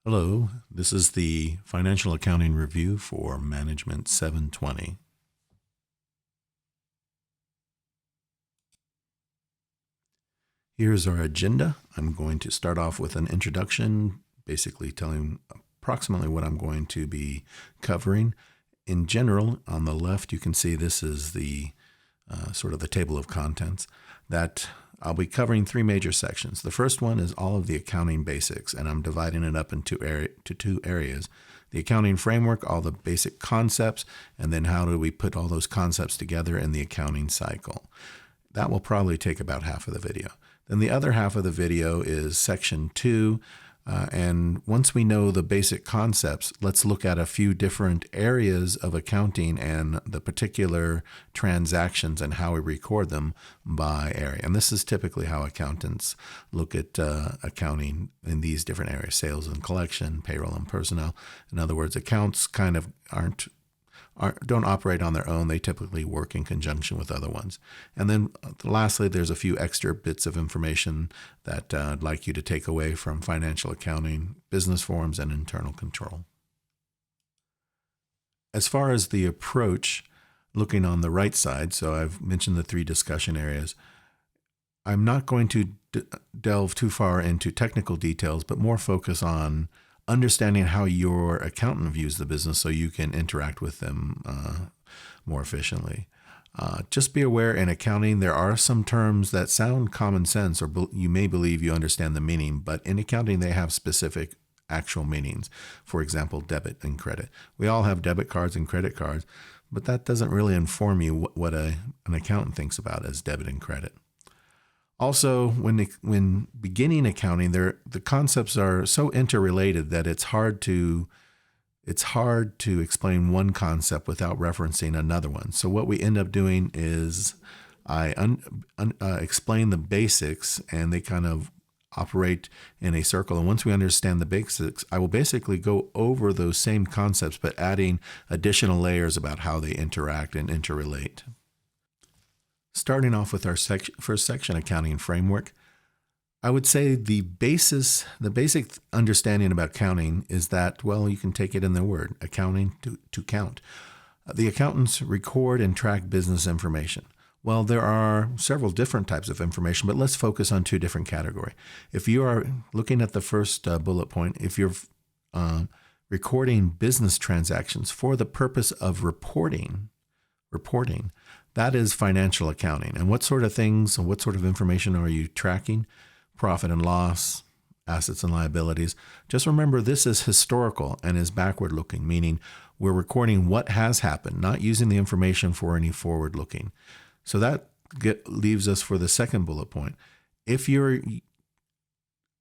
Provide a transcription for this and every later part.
Hello, this is the Financial Accounting Review for Management 720. Here's our agenda. I'm going to start off with an introduction, basically telling approximately what I'm going to be covering. In general, on the left, you can see this is the sort of the table of contents that I'll be covering three major sections. The first one is all of the accounting basics, and I'm dividing it up into two areas. The accounting framework, all the basic concepts, and then how do we put all those concepts together in the accounting cycle. That will probably take about half of the video. Then the other half of the video is section 2. And once we know the basic concepts, let's look at a few different areas of accounting and the particular transactions and how we record them by area. And this is typically how accountants look at accounting in these different areas: sales and collection, payroll and personnel. In other words, accounts kind of don't operate on their own. They typically work in conjunction with other ones. And then lastly, there's a few extra bits of information that I'd like you to take away from financial accounting, business forms, and internal control. As far as the approach, looking on the right side, so I've mentioned the three discussion areas. I'm not going to delve too far into technical details, but more focus on understanding how your accountant views the business so you can interact with them more efficiently. Just be aware, in accounting, there are some terms that sound common sense, or you may believe you understand the meaning, but in accounting, they have specific actual meanings. For example, debit and credit. We all have debit cards and credit cards, but that doesn't really inform you what an accountant thinks about as debit and credit. Also, when beginning accounting, the concepts are so interrelated that it's hard to explain one concept without referencing another one. So what we end up doing is I explain the basics, and they kind of operate in a circle. And once we understand the basics, I will basically go over those same concepts, but adding additional layers about how they interact and interrelate. Starting off with our first section, accounting framework, I would say the basic understanding about accounting is that, well, you can take it in the word, accounting, to count. The accountants record and track business information. Well, there are several different types of information, but let's focus on two different categories. If you are looking at the first bullet point, if you're recording business transactions for the purpose of reporting, that is financial accounting. And what sort of things and what sort of information are you tracking? Profit and loss, assets and liabilities. Just remember, this is historical and is backward looking, meaning we're recording what has happened, not using the information for any forward looking. So that leaves us for the second bullet point. If you're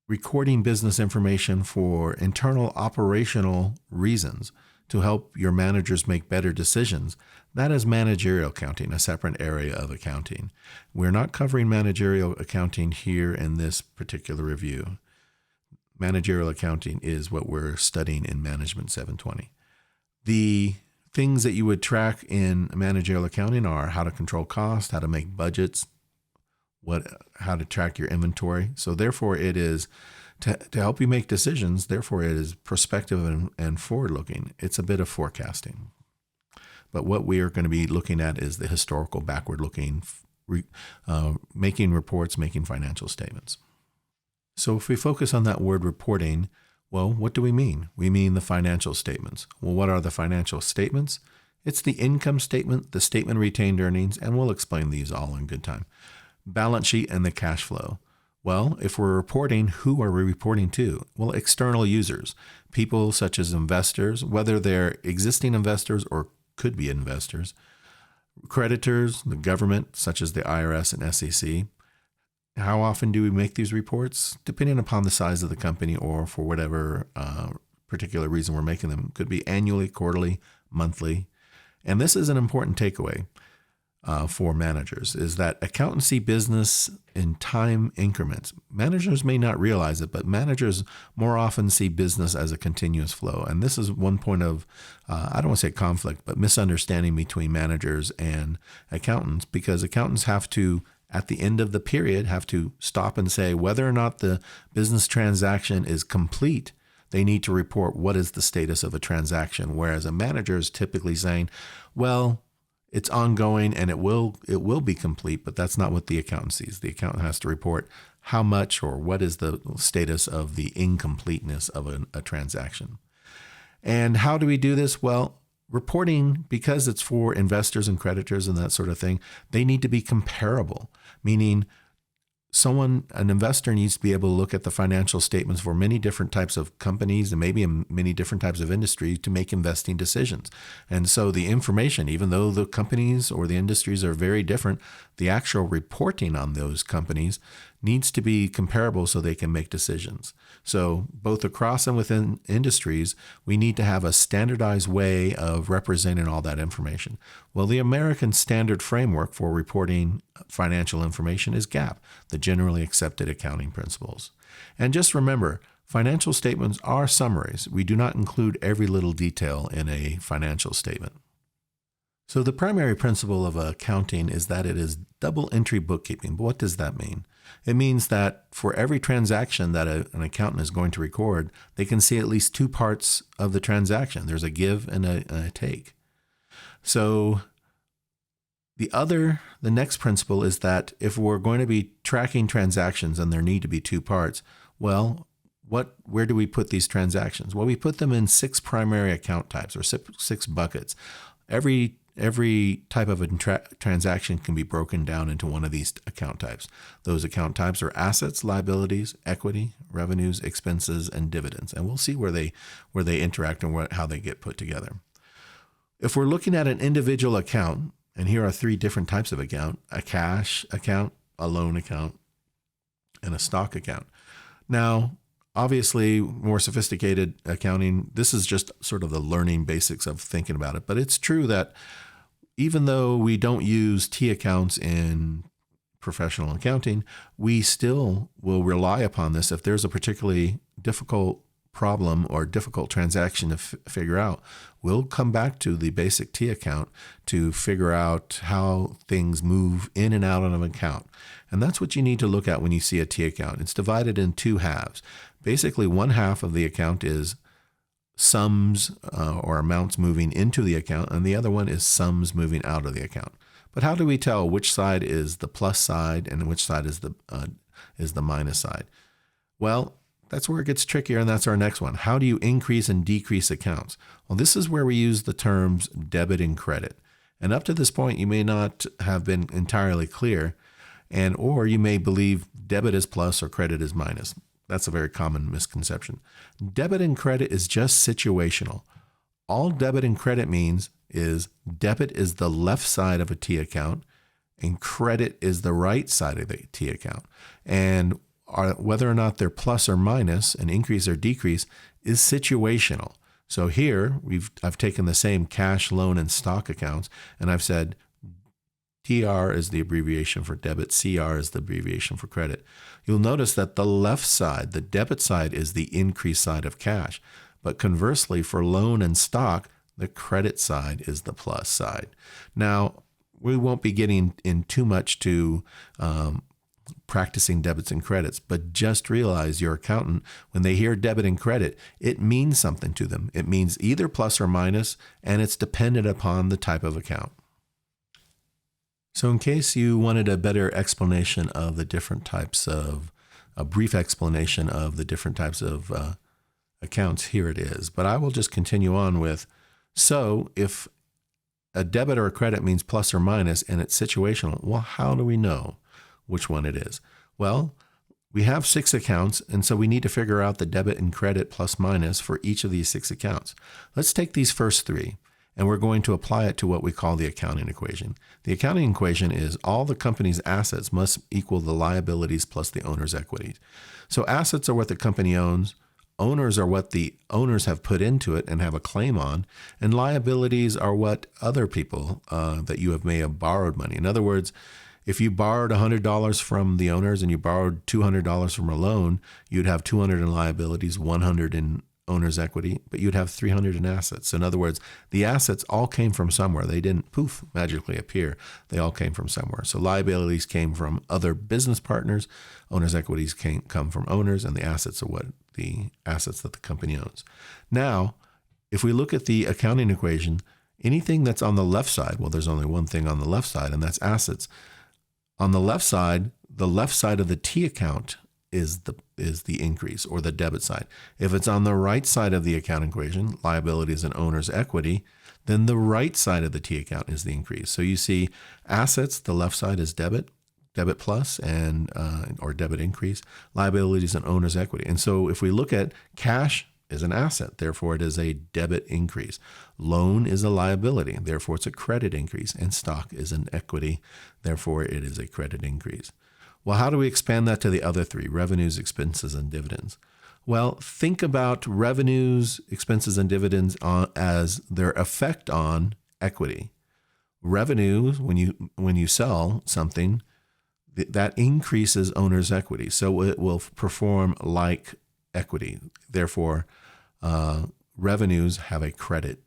recording business information for internal operational reasons, to help your managers make better decisions, that is managerial accounting, a separate area of accounting. We're not covering managerial accounting here in this particular review. Managerial accounting is what we're studying in Management 720. The things that you would track in managerial accounting are how to control cost, how to make budgets, how to track your inventory. So therefore it is to help you make decisions. Therefore it is prospective and forward-looking. It's a bit of forecasting. But what we are going to be looking at is the historical, backward-looking, making reports, making financial statements. So if we focus on that word reporting, well, what do we mean? We mean the financial statements. Well, what are the financial statements? It's the income statement, the statement of retained earnings, and we'll explain these all in good time. Balance sheet and the cash flow. Well, if we're reporting, who are we reporting to? Well, external users, people such as investors, whether they're existing investors or could be investors, creditors, the government, such as the IRS and SEC. How often do we make these reports? Depending upon the size of the company or for whatever particular reason we're making them. Could be annually, quarterly, monthly. And this is an important takeaway for managers, is that accountancy business in time increments. Managers may not realize it, but managers more often see business as a continuous flow. And this is one point of, I don't want to say conflict, but misunderstanding between managers and accountants, because accountants have to, at the end of the period, have to stop and say whether or not the business transaction is complete. they need to report what is the status of a transaction, whereas a manager is typically saying, well, it's ongoing and it will be complete, but that's not what the accountant sees. The accountant has to report how much or what is the status of the incompleteness of a transaction. And how do we do this? Well, reporting, because it's for investors and creditors and that sort of thing, they need to be comparable, meaning an investor needs to be able to look at the financial statements for many different types of companies and maybe in many different types of industries to make investing decisions. And so the information, even though the companies or the industries are very different, the actual reporting on those companies needs to be comparable so they can make decisions. So both across and within industries, we need to have a standardized way of representing all that information. Well, the American Standard Framework for reporting financial information is GAAP, the Generally Accepted Accounting Principles. And just remember, financial statements are summaries. We do not include every little detail in a financial statement. So the primary principle of accounting is that it is double entry bookkeeping. But what does that mean? It means that for every transaction that an accountant is going to record, they can see at least two parts of the transaction. There's a give and a take. So the next principle is that if we're going to be tracking transactions and there need to be two parts, well, where do we put these transactions? Well, we put them in 6 primary account types or 6 buckets. Every type of a transaction can be broken down into one of these account types. Those account types are assets, liabilities, equity, revenues, expenses, and dividends. And we'll see where they interact and how they get put together. If we're looking at an individual account, and here are 3 different types of account: a cash account, a loan account, and a stock account. Now, obviously, more sophisticated accounting, this is just sort of the learning basics of thinking about it. But it's true that even though we don't use T accounts in professional accounting, we still will rely upon this if there's a particularly difficult problem or difficult transaction to figure out. We'll come back to the basic T account to figure out how things move in and out of an account. And that's what you need to look at when you see a T account. It's divided in 2 halves. Basically, one half of the account is sums or amounts moving into the account, and the other one is sums moving out of the account. But how do we tell which side is the plus side and which side is the minus side? Well, that's where it gets trickier, and that's our next one. How do you increase and decrease accounts? Well, this is where we use the terms debit and credit. And up to this point, you may not have been entirely clear, or you may believe debit is plus or credit is minus. That's a very common misconception. Debit and credit is just situational. All debit and credit means is debit is the left side of a T account and credit is the right side of the T account. And whether or not they're plus or minus, an increase or decrease, is situational. So here I've taken the same cash, loan, and stock accounts, and I've said TR is the abbreviation for debit, CR is the abbreviation for credit. You'll notice that the left side, the debit side, is the increase side of cash. But conversely, for loan and stock, the credit side is the plus side. Now, we won't be getting in too much to practicing debits and credits, but just realize your accountant, when they hear debit and credit, it means something to them. It means either plus or minus, and it's dependent upon the type of account. So in case you wanted a better explanation of the different types of, a brief explanation of the different types of accounts, here it is. But I will just continue on with, so if a debit or a credit means plus or minus and it's situational, well, how do we know which one it is? Well, we have 6 accounts, and so we need to figure out the debit and credit plus minus for each of these 6 accounts. Let's take these first 3. And we're going to apply it to what we call the accounting equation. The accounting equation is all the company's assets must equal the liabilities plus the owner's equities. So assets are what the company owns, owners are what the owners have put into it and have a claim on, and liabilities are what other people that you may have borrowed money. In other words, if you borrowed $100 from the owners and you borrowed $200 from a loan, you'd have $200 in liabilities, $100 in owner's equity, but you'd have $300 in assets. So in other words, the assets all came from somewhere. They didn't poof, magically appear. They all came from somewhere. So liabilities came from other business partners. Owner's equities come from owners, and the assets are what the assets that the company owns. Now, if we look at the accounting equation, anything that's on the left side, well, there's only one thing on the left side, and that's assets. On the left side of the T account is the increase, or the debit side. If it's on the right side of the account equation, liabilities and owner's equity, then the right side of the T account is the increase. So you see assets, the left side is debit plus, and or debit increase, liabilities and owner's equity. And so if we look at cash is an asset, therefore it is a debit increase. Loan is a liability, therefore it's a credit increase. And stock is an equity, therefore it is a credit increase. Well, how do we expand that to the other three, revenues, expenses, and dividends? Well, think about revenues, expenses, and dividends as their effect on equity. Revenues, when you sell something, that increases owner's equity. So it will perform like equity. Therefore, revenues have a credit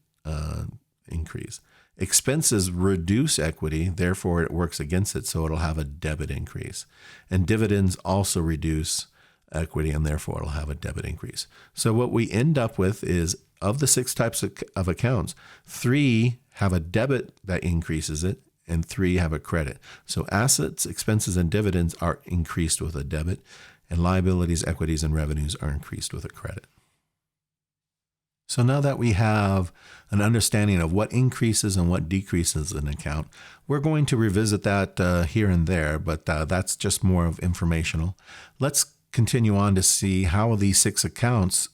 increase. Expenses reduce equity, therefore it works against it, so it'll have a debit increase. And dividends also reduce equity, and therefore it'll have a debit increase. So what we end up with is, of the 6 types of accounts, 3 have a debit that increases it, and 3 have a credit. So assets, expenses, and dividends are increased with a debit, and liabilities, equities, and revenues are increased with a credit. So now that we have an understanding of what increases and what decreases an account, we're going to revisit that here and there, but that's just more of informational. Let's continue on to see how these 6 accounts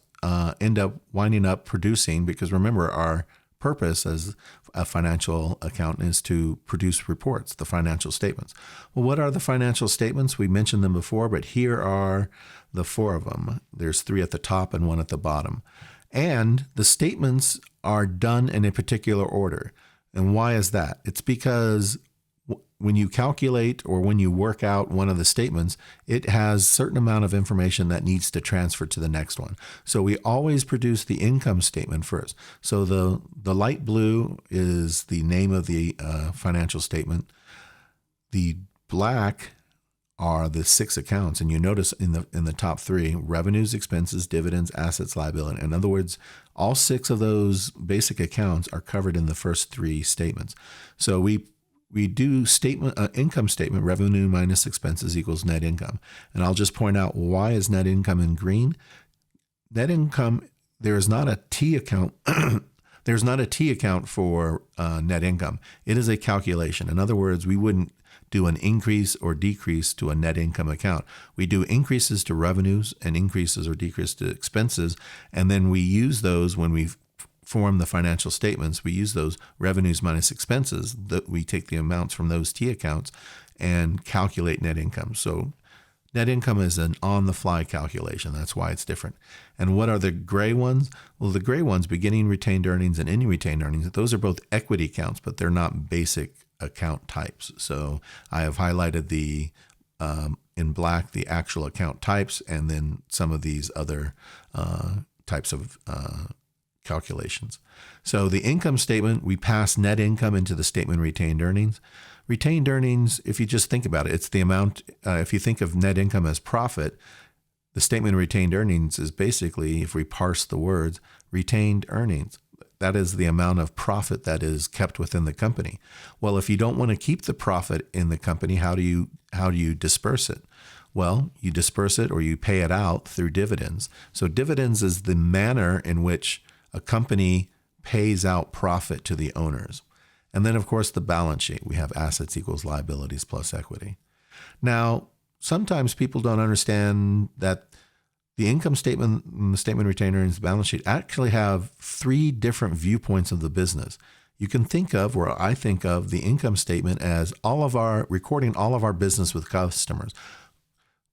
end up winding up producing, because remember, our purpose as a financial accountant is to produce reports, the financial statements. Well, what are the financial statements? We mentioned them before, but here are the 4 of them. There's 3 at the top and 1 at the bottom. And the statements are done in a particular order. And why is that? It's because when you calculate or when you work out one of the statements, it has a certain amount of information that needs to transfer to the next one. So we always produce the income statement first. So the light blue is the name of the financial statement. The black are the 6 accounts, and you notice in the top 3, revenues, expenses, dividends, assets, liability. In other words, all 6 of those basic accounts are covered in the first 3 statements. So we do income statement, revenue minus expenses equals net income. And I'll just point out, why is net income in green? Net income, there is not a T account. There's not a T account for net income. It is a calculation. In other words, we wouldn't do an increase or decrease to a net income account. We do increases to revenues and increases or decreases to expenses, and then we use those when we form the financial statements. We use those revenues minus expenses, that we take the amounts from those T accounts and calculate net income. So net income is an on-the-fly calculation. That's why it's different. And what are the gray ones? Well, the gray ones, beginning retained earnings and ending retained earnings, those are both equity accounts, but they're not basic account types. So I have highlighted in black the actual account types, and then some of these other types of calculations. So the income statement, we pass net income into the statement retained earnings. Retained earnings, if you just think about it, it's the amount, if you think of net income as profit, the statement of retained earnings is basically, if we parse the words, retained earnings. That is the amount of profit that is kept within the company. Well, if you don't want to keep the profit in the company, how do you disperse it? Well, you disperse it or you pay it out through dividends. So dividends is the manner in which a company pays out profit to the owners. And then, of course, the balance sheet. We have assets equals liabilities plus equity. Now, sometimes people don't understand that the income statement and the statement of retained earnings balance sheet actually have 3 different viewpoints of the business. You can think of, or I think of, the income statement as recording all of our business with customers.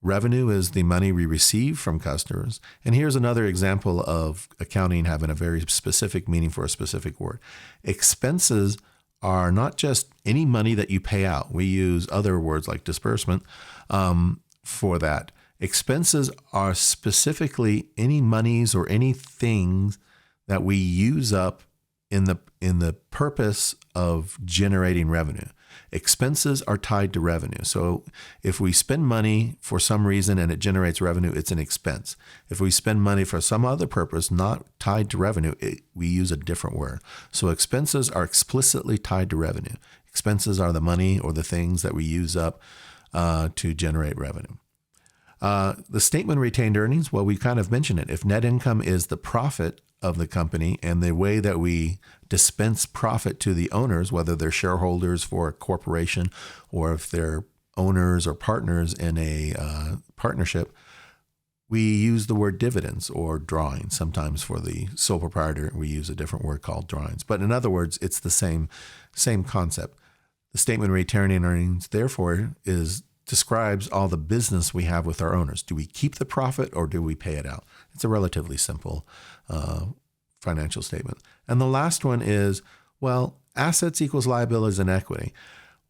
Revenue is the money we receive from customers. And here's another example of accounting having a very specific meaning for a specific word. Expenses are not just any money that you pay out. We use other words like disbursement for that. Expenses are specifically any monies or any things that we use up in the purpose of generating revenue. Expenses are tied to revenue. So if we spend money for some reason and it generates revenue, it's an expense. If we spend money for some other purpose not tied to revenue, we use a different word. So expenses are explicitly tied to revenue. Expenses are the money or the things that we use up to generate revenue. The statement retained earnings, well, we kind of mentioned it. If net income is the profit of the company and the way that we dispense profit to the owners, whether they're shareholders for a corporation or if they're owners or partners in a partnership, we use the word dividends or drawings. Sometimes for the sole proprietor, we use a different word called drawings. But in other words, it's the same concept. The statement retaining earnings, therefore, describes all the business we have with our owners. Do we keep the profit or do we pay it out? It's a relatively simple financial statement. And the last one is, well, assets equals liabilities and equity.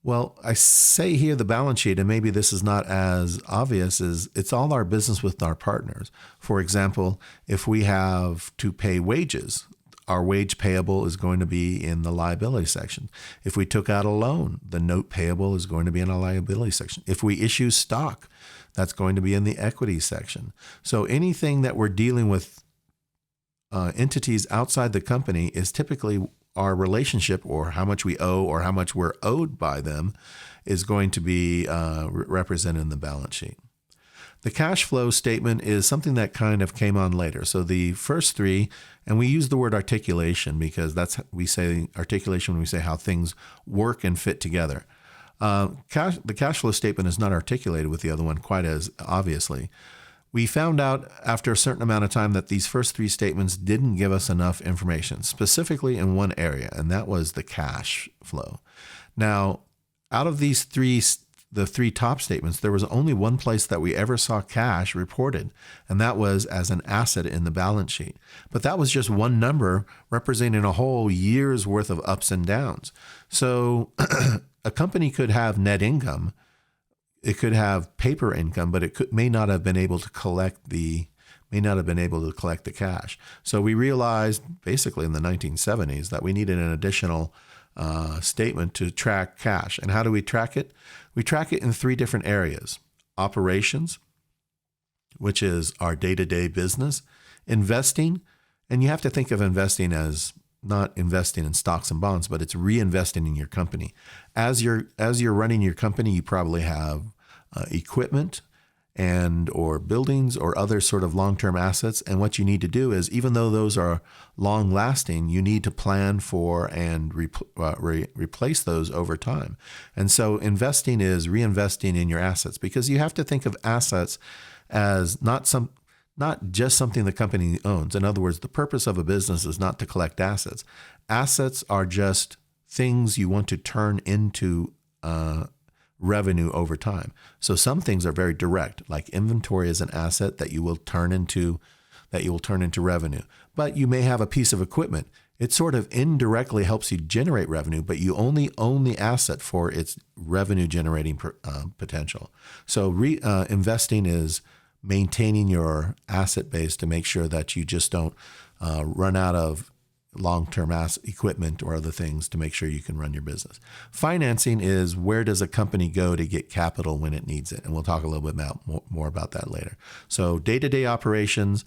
Well, I say here the balance sheet, and maybe this is not as obvious, is it's all our business with our partners. For example, if we have to pay wages, our wage payable is going to be in the liability section. If we took out a loan, the note payable is going to be in a liability section. If we issue stock, that's going to be in the equity section. So anything that we're dealing with entities outside the company is typically our relationship or how much we owe or how much we're owed by them is going to be represented in the balance sheet. The cash flow statement is something that kind of came on later. So the first three, and we use the word articulation because we say articulation when we say how things work and fit together. The cash flow statement is not articulated with the other one quite as obviously. We found out after a certain amount of time that these first three statements didn't give us enough information, specifically in one area, and that was the cash flow. Now, out of the three top statements, there was only one place that we ever saw cash reported, and that was as an asset in the balance sheet. But that was just one number representing a whole year's worth of ups and downs. So a company could have net income. It could have paper income, but it may not have been able to collect the cash. So we realized basically in the 1970s that we needed an additional statement to track cash. And how do we track it? We track it in three different areas: operations, which is our day-to-day business; investing, and you have to think of investing as not investing in stocks and bonds, but it's reinvesting in your company. As you're running your company, you probably have equipment and or buildings or other sort of long-term assets. And what you need to do is, even though those are long-lasting, you need to plan for and replace those over time. And so investing is reinvesting in your assets, because you have to think of assets as not just something the company owns. In other words, the purpose of a business is not to collect assets. Assets are just things you want to turn into revenue over time. So some things are very direct, like inventory is an asset that you will turn into revenue. But you may have a piece of equipment. It sort of indirectly helps you generate revenue, but you only own the asset for its revenue generating potential. So investing is maintaining your asset base to make sure that you just don't run out of long-term equipment or other things to make sure you can run your business. Financing is where does a company go to get capital when it needs it? And we'll talk a little bit more about that later. So day-to-day operations,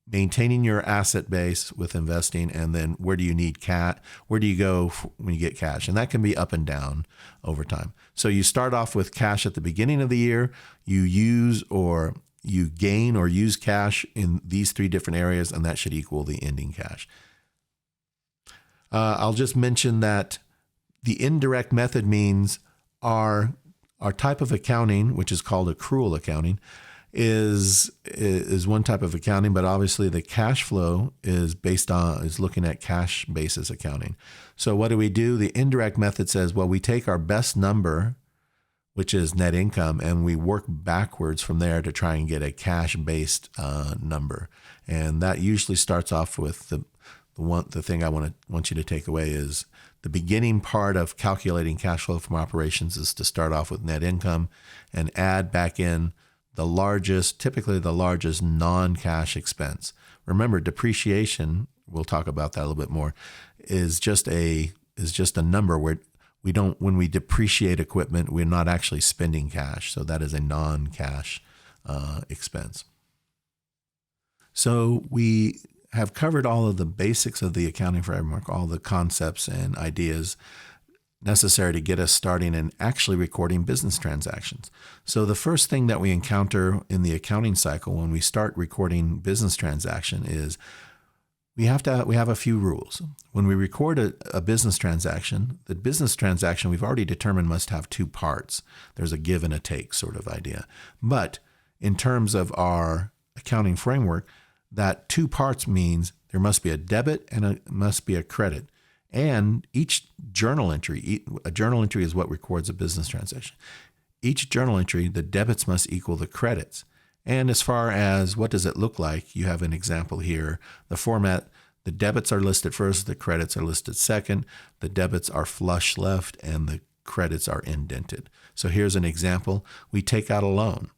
maintaining your asset base with investing, and then where do you need cash? Where do you go when you get cash? And that can be up and down over time. So you start off with cash at the beginning of the year. You gain or use cash in these three different areas, and that should equal the ending cash. I'll just mention that the indirect method means our type of accounting, which is called accrual accounting, is one type of accounting, but obviously the cash flow is looking at cash basis accounting. So what do? The indirect method says, well, we take our best number, which is net income, and we work backwards from there to try and get a cash-based number. And that usually starts off with the thing I want you to take away is the beginning part of calculating cash flow from operations is to start off with net income and add back in typically the largest non-cash expense. Remember, depreciation, we'll talk about that a little bit more, is just a number when we depreciate equipment, we're not actually spending cash. So that is a non-cash expense. So we have covered all of the basics of the accounting framework, all the concepts and ideas necessary to get us starting in actually recording business transactions. So the first thing that we encounter in the accounting cycle when we start recording business transaction is we have a few rules. When we record a business transaction, the business transaction we've already determined must have two parts. There's a give and a take sort of idea. But in terms of our accounting framework, that two parts means there must be a debit and must be a credit. And each journal entry, a journal entry is what records a business transaction. Each journal entry, the debits must equal the credits. And as far as what does it look like, you have an example here. The format, the debits are listed first, the credits are listed second, the debits are flush left, and the credits are indented. So here's an example. We take out a loan.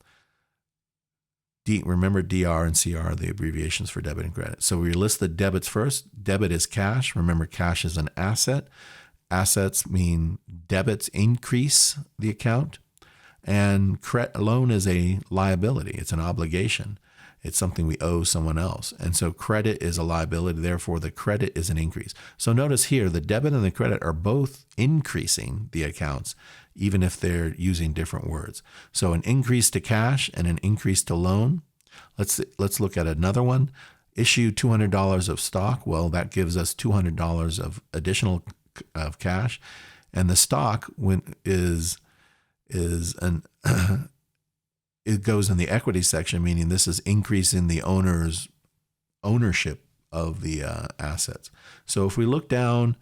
Remember DR and CR are the abbreviations for debit and credit. So we list the debits first. Debit is cash. Remember, cash is an asset. Assets mean debits increase the account. And loan is a liability. It's an obligation. It's something we owe someone else. And so credit is a liability. Therefore, the credit is an increase. So notice here, the debit and the credit are both increasing the accounts, even if they're using different words. So an increase to cash and an increase to loan. Let's look at another one. Issue $200 of stock. Well, that gives us $200 of additional of cash. And the stock it goes in the equity section, meaning this is increasing the owner's ownership of the assets. So if we look down,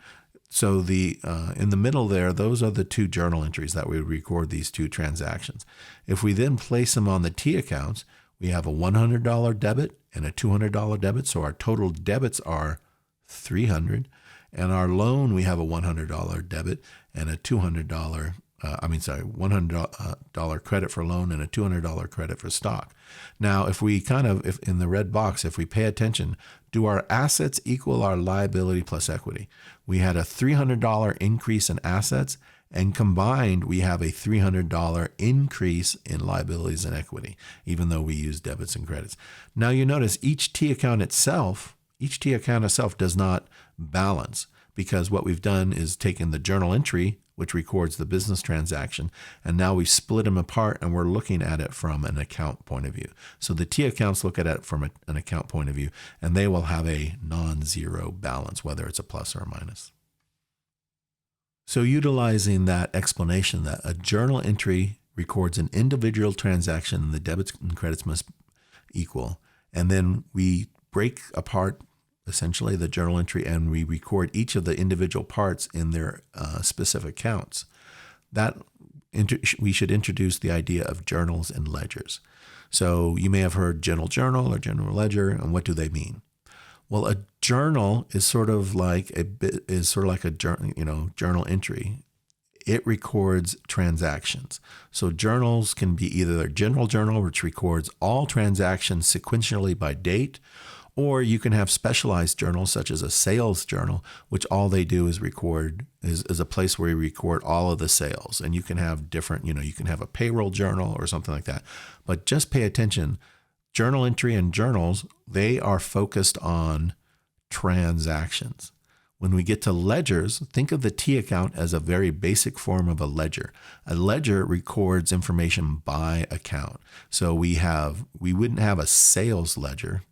so in the middle there, those are the two journal entries that we record these two transactions. If we then place them on the T accounts, we have a $100 debit and a $200 debit. So our total debits are $300, and our loan, we have a $100 debit and a $200 $100 credit for loan and a $200 credit for stock. Now, if in the red box, if we pay attention, do our assets equal our liability plus equity? We had a $300 increase in assets, and combined, we have a $300 increase in liabilities and equity, even though we use debits and credits. Now, you notice each T account itself does not balance, because what we've done is taken the journal entry, which records the business transaction, and now we split them apart and we're looking at it from an account point of view. So the T accounts look at it from an account point of view, and they will have a non-zero balance, whether it's a plus or a minus. So utilizing that explanation that a journal entry records an individual transaction and the debits and credits must equal, and then we break apart essentially the journal entry and we record each of the individual parts in their specific counts. We should introduce the idea of journals and ledgers. So you may have heard general journal or general ledger, and what do they mean? Well, a journal is sort of like a journal entry. It records transactions. So journals can be either a general journal, which records all transactions sequentially by date, or you can have specialized journals such as a sales journal, which all they do is record is a place where you record all of the sales. And you can have different, you can have a payroll journal or something like that. But just pay attention, journal entry and journals, they are focused on transactions. When we get to ledgers, think of the T account as a very basic form of a ledger. A ledger records information by account. So we wouldn't have a sales ledger,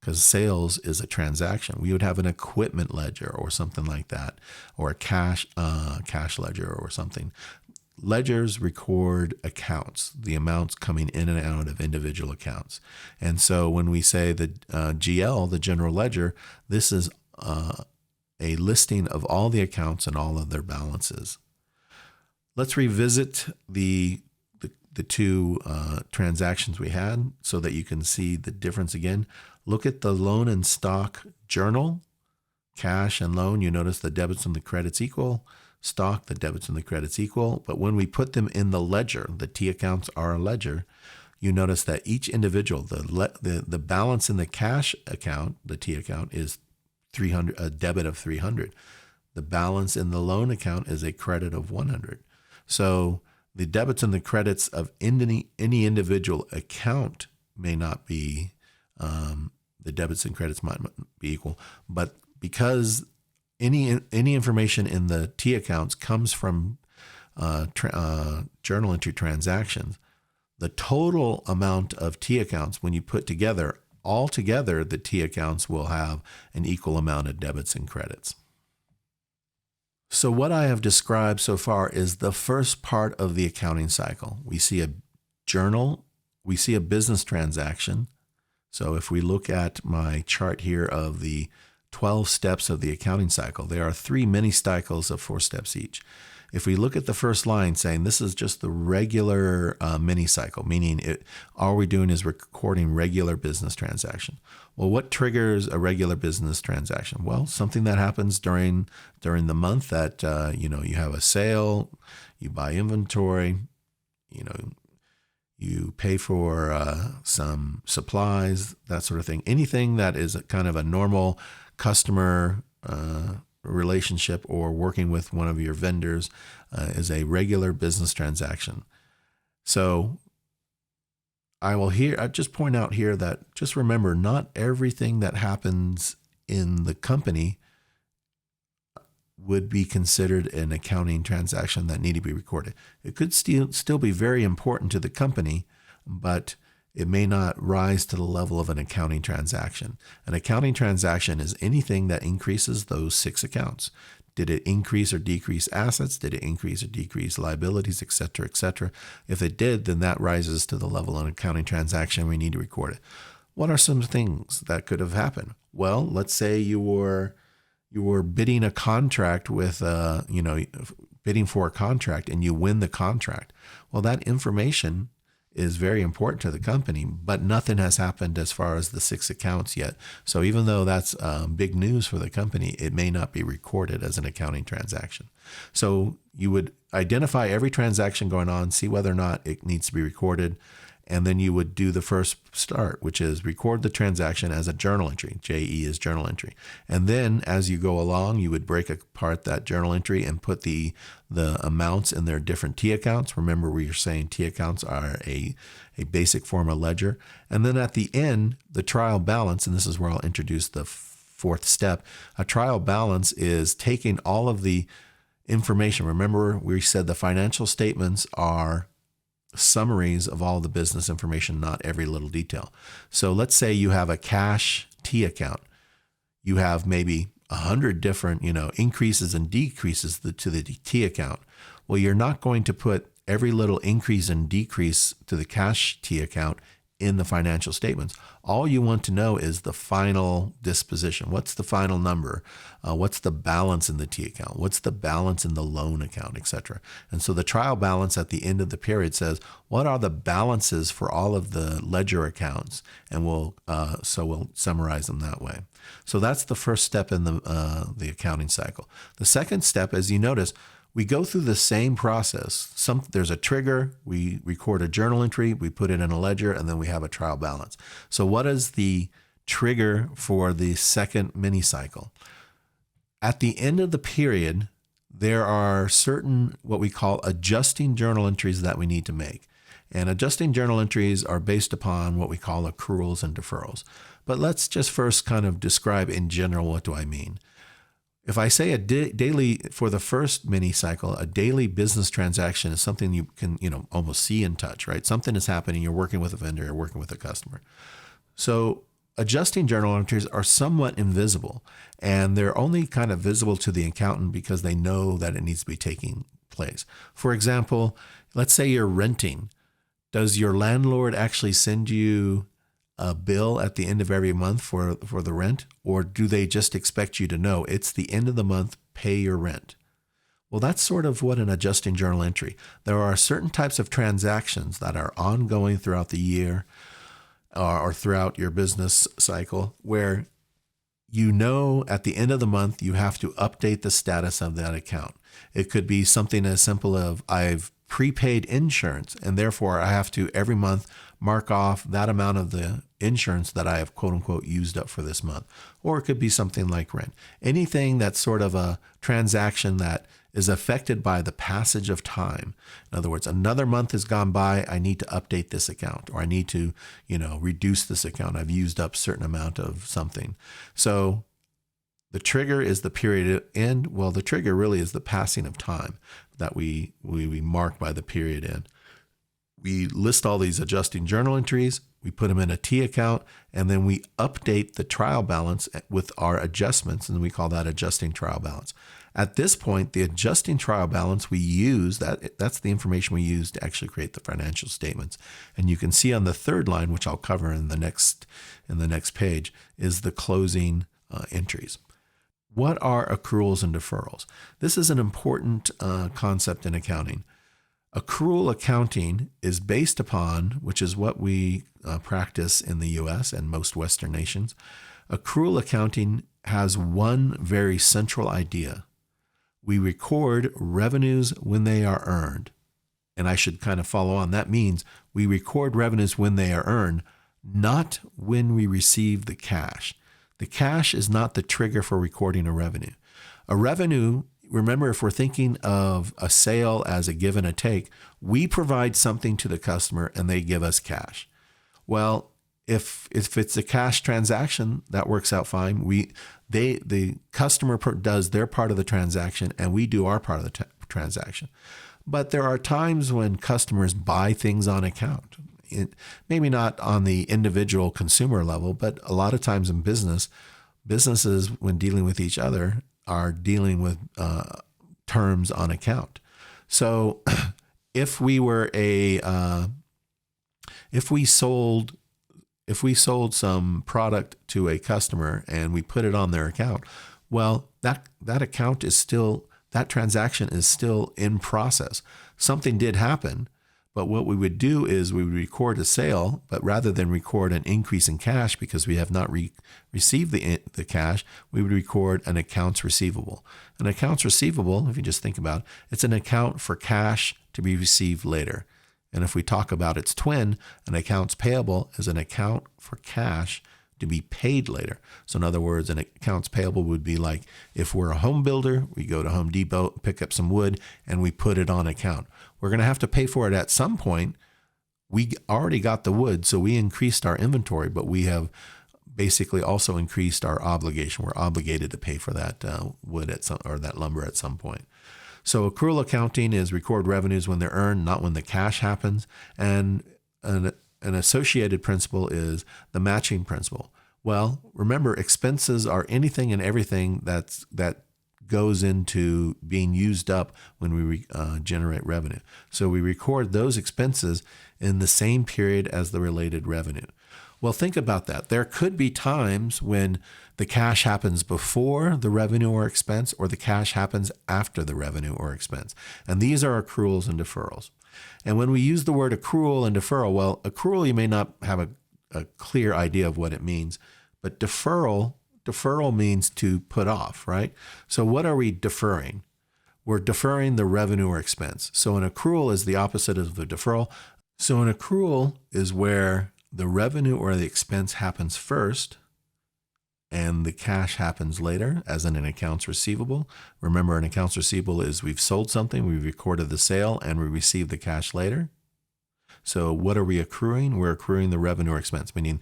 because sales is a transaction. We would have an equipment ledger or something like that, or a cash ledger or something. Ledgers record accounts, the amounts coming in and out of individual accounts. And so when we say the GL, the general ledger, this is a listing of all the accounts and all of their balances. Let's revisit the two transactions we had so that you can see the difference again. Look at the loan and stock journal, cash and loan. You notice the debits and the credits equal. Stock, the debits and the credits equal. But when we put them in the ledger, the T accounts are a ledger, you notice that each individual, the balance in the cash account, the T account, is $300, a debit of $300. The balance in the loan account is a credit of 100. So the debits and the credits of any individual account may not be, the debits and credits might be equal, but because any information in the T accounts comes from journal entry transactions, the total amount of T accounts, when you put together, altogether, the T accounts will have an equal amount of debits and credits. So what I have described so far is the first part of the accounting cycle. We see a journal, we see a business transaction. So if we look at my chart here of the 12 steps of the accounting cycle, there are 3 mini cycles of 4 steps each. If we look at the first line saying this is just the regular mini cycle, meaning all we're doing is recording regular business transaction. Well, what triggers a regular business transaction? Well, something that happens during the month that, you have a sale, you buy inventory, you pay for some supplies, that sort of thing. Anything that is kind of a normal customer relationship or working with one of your vendors is a regular business transaction. So I just point out here that just remember, not everything that happens in the company would be considered an accounting transaction that need to be recorded. It could still be very important to the company, but it may not rise to the level of an accounting transaction. An accounting transaction is anything that increases those 6 accounts. Did it increase or decrease assets? Did it increase or decrease liabilities, et cetera, et cetera? If it did, then that rises to the level of an accounting transaction. We need to record it. What are some things that could have happened? Well, let's say you were bidding a contract with, bidding for a contract and you win the contract. Well, that information is very important to the company, but nothing has happened as far as the 6 accounts yet. So even though that's big news for the company, it may not be recorded as an accounting transaction. So you would identify every transaction going on, see whether or not it needs to be recorded, and then you would do the first start, which is record the transaction as a journal entry. JE is journal entry. And then as you go along, you would break apart that journal entry and put the amounts in their different T accounts. Remember, we are saying T accounts are a basic form of ledger. And then at the end, the trial balance, and this is where I'll introduce the 4th step. A trial balance is taking all of the information. Remember, we said the financial statements are summaries of all the business information, not every little detail. So let's say you have a cash T account. You have maybe 100 different, increases and decreases to the T account. Well, you're not going to put every little increase and decrease to the cash T account in the financial statements. All you want to know is the final disposition. What's the final number? What's the balance in the T account? What's the balance in the loan account, etc. And so the trial balance at the end of the period says, what are the balances for all of the ledger accounts? And we'll summarize them that way. So that's the first step in the accounting cycle. The second step, as you notice, we go through the same process. There's a trigger, we record a journal entry, we put it in a ledger, and then we have a trial balance. So what is the trigger for the second mini cycle? At the end of the period, there are certain what we call adjusting journal entries that we need to make. And adjusting journal entries are based upon what we call accruals and deferrals. But let's just first kind of describe in general, what do I mean? If I say a daily, for the first mini cycle, a daily business transaction is something you can, almost see and touch, right? Something is happening. You're working with a vendor, you're working with a customer. So adjusting journal entries are somewhat invisible, and they're only kind of visible to the accountant because they know that it needs to be taking place. For example, let's say you're renting. Does your landlord actually send you a bill at the end of every month for the rent, or do they just expect you to know it's the end of the month, pay your rent? Well, that's sort of what an adjusting journal entry. There are certain types of transactions that are ongoing throughout the year or throughout your business cycle where at the end of the month you have to update the status of that account. It could be something as simple as I've prepaid insurance, and therefore I have to every month mark off that amount of the insurance that I have quote unquote used up for this month. Or it could be something like rent. Anything that's sort of a transaction that is affected by the passage of time. In other words, another month has gone by, I need to update this account, or I need to, reduce this account. I've used up a certain amount of something. So the trigger is the period end. Well, the trigger really is the passing of time that we mark by the period end. We list all these adjusting journal entries, we put them in a T account, and then we update the trial balance with our adjustments, and we call that adjusting trial balance. At this point, the adjusting trial balance we use, that's the information we use to actually create the financial statements. And you can see on the third line, which I'll cover in the next page, is the closing entries. What are accruals and deferrals? This is an important concept in accounting. Accrual accounting is based upon, which is what we practice in the US and most Western nations. Accrual accounting has one very central idea. We record revenues when they are earned. And I should kind of follow on. That means we record revenues when they are earned, not when we receive the cash. The cash is not the trigger for recording a revenue. A revenue, remember, if we're thinking of a sale as a give and a take, we provide something to the customer and they give us cash. Well, if it's a cash transaction, that works out fine. The customer does their part of the transaction and we do our part of the transaction. But there are times when customers buy things on account. Maybe not on the individual consumer level, but a lot of times in businesses, when dealing with each other, are dealing with terms on account. So if we sold some product to a customer and we put it on their account, well, that account is still, that transaction is still in process. Something did happen, but what we would do is we would record a sale, but rather than record an increase in cash because we have not received the cash, we would record an accounts receivable. An accounts receivable, if you just think about it, it's an account for cash to be received later. And if we talk about its twin, an accounts payable is an account for cash to be paid later. So in other words, an accounts payable would be like if we're a home builder, we go to Home Depot, pick up some wood, and we put it on account. We're going to have to pay for it at some point. We already got the wood, so we increased our inventory, but we have basically also increased our obligation. We're obligated to pay for that wood or that lumber at some point. So accrual accounting is record revenues when they're earned, not when the cash happens. And an associated principle is the matching principle. Well, remember, expenses are anything and everything that goes into being used up when we generate revenue. So we record those expenses in the same period as the related revenue. Well, think about that. There could be times when the cash happens before the revenue or expense, or the cash happens after the revenue or expense. And these are accruals and deferrals. And when we use the word accrual and deferral, well, accrual, you may not have a clear idea of what it means, but deferral means to put off, right? So what are we deferring? We're deferring the revenue or expense. So an accrual is the opposite of the deferral. So an accrual is where the revenue or the expense happens first and the cash happens later, as in an accounts receivable. Remember, an accounts receivable is we've sold something, we recorded the sale, and we receive the cash later. So what are we accruing? We're accruing the revenue or expense, meaning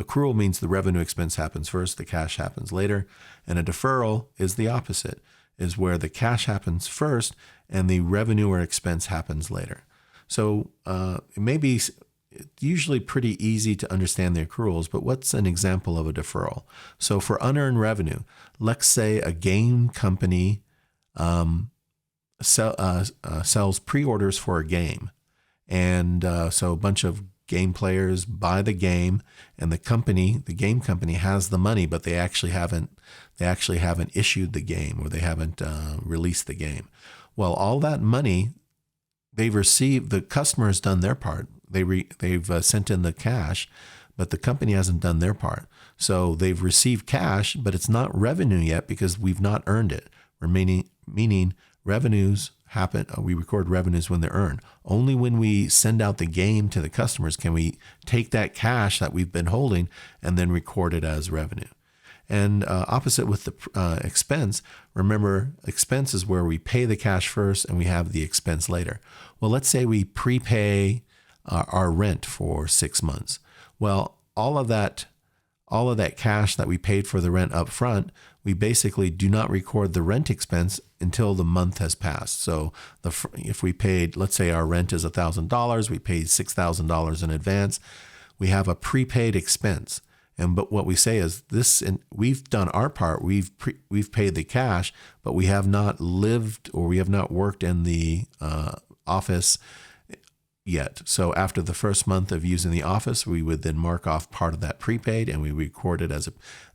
accrual means the revenue expense happens first, the cash happens later. And a deferral is the opposite, is where the cash happens first and the revenue or expense happens later. So it may be usually pretty easy to understand the accruals, but what's an example of a deferral? So for unearned revenue, let's say a game company sells pre-orders for a game. And so a bunch of game players buy the game, and the game company has the money, but they actually haven't issued the game, or they haven't released the game. Well, all that money they've received, the customer has done their part. They've sent in the cash, but the company hasn't done their part. So they've received cash, but it's not revenue yet because we've not earned it. Meaning revenues we record revenues when they're earned. Only when we send out the game to the customers can we take that cash that we've been holding and then record it as revenue. And opposite with the expense, remember, expense is where we pay the cash first and we have the expense later. Well, let's say we prepay our rent for 6 months. Well, all of that cash that we paid for the rent up front, we basically do not record the rent expense until the month has passed. So if we paid, let's say our rent is $1,000, we paid $6,000 in advance, we have a prepaid expense. But what we say is this, and we've done our part. We've paid the cash, but we have not lived or we have not worked in the office yet. So after the first month of using the office, we would then mark off part of that prepaid and we record it as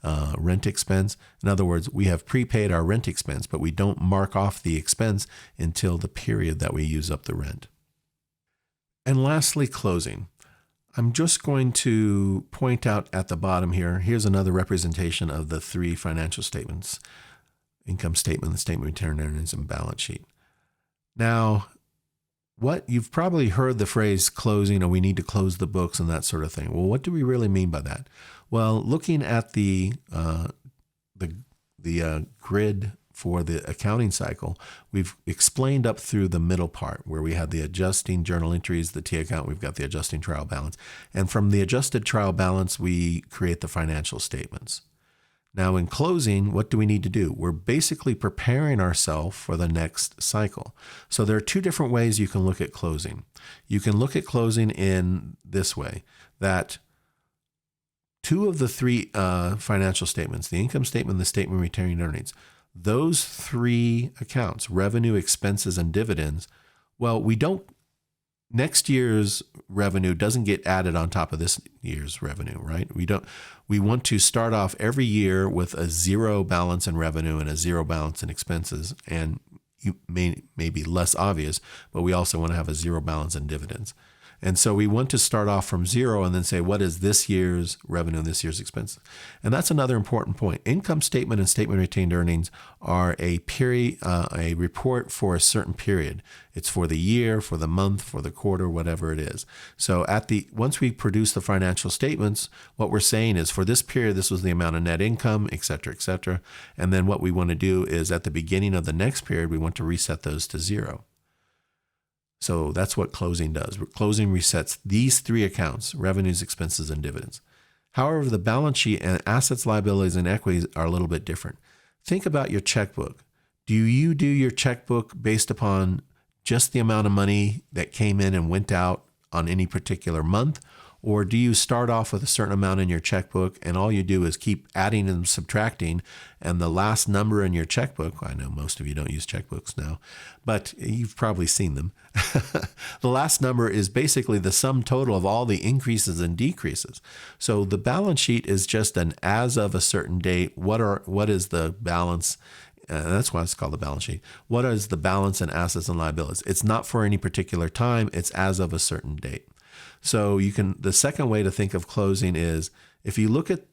a rent expense. In other words, we have prepaid our rent expense, but we don't mark off the expense until the period that we use up the rent. And lastly, closing. I'm just going to point out at the bottom here, here's another representation of the 3 financial statements: income statement, the statement of return earnings, and balance sheet. Now, you've probably heard the phrase closing, or we need to close the books and that sort of thing. Well, what do we really mean by that? Well, looking at the grid for the accounting cycle, we've explained up through the middle part where we had the adjusting journal entries, the T account, we've got the adjusting trial balance. And from the adjusted trial balance, we create the financial statements. Now in closing, what do we need to do? We're basically preparing ourselves for the next cycle. So there are 2 different ways you can look at closing. You can look at closing in this way, that 2 of the 3 financial statements, the income statement, the statement of retained earnings, those 3 accounts, revenue, expenses, and dividends, well, next year's revenue doesn't get added on top of this year's revenue, right? We want to start off every year with a 0 balance in revenue and a 0 balance in expenses. And you may be less obvious, but we also want to have a 0 balance in dividends. And so we want to start off from 0 and then say, what is this year's revenue and this year's expenses? And that's another important point. Income statement and statement of retained earnings are a report for a certain period. It's for the year, for the month, for the quarter, whatever it is. So once we produce the financial statements, what we're saying is for this period, this was the amount of net income, et cetera, et cetera. And then what we want to do is at the beginning of the next period, we want to reset those to 0. So that's what closing does. Closing resets these 3 accounts: revenues, expenses, and dividends. However, the balance sheet and assets, liabilities, and equities are a little bit different. Think about your checkbook. Do you do your checkbook based upon just the amount of money that came in and went out on any particular month? Or do you start off with a certain amount in your checkbook and all you do is keep adding and subtracting, and the last number in your checkbook, I know most of you don't use checkbooks now, but you've probably seen them. The last number is basically the sum total of all the increases and decreases. So the balance sheet is just an as of a certain date. What is the balance? That's why it's called the balance sheet. What is the balance in assets and liabilities? It's not for any particular time. It's as of a certain date. So the second way to think of closing is if you look at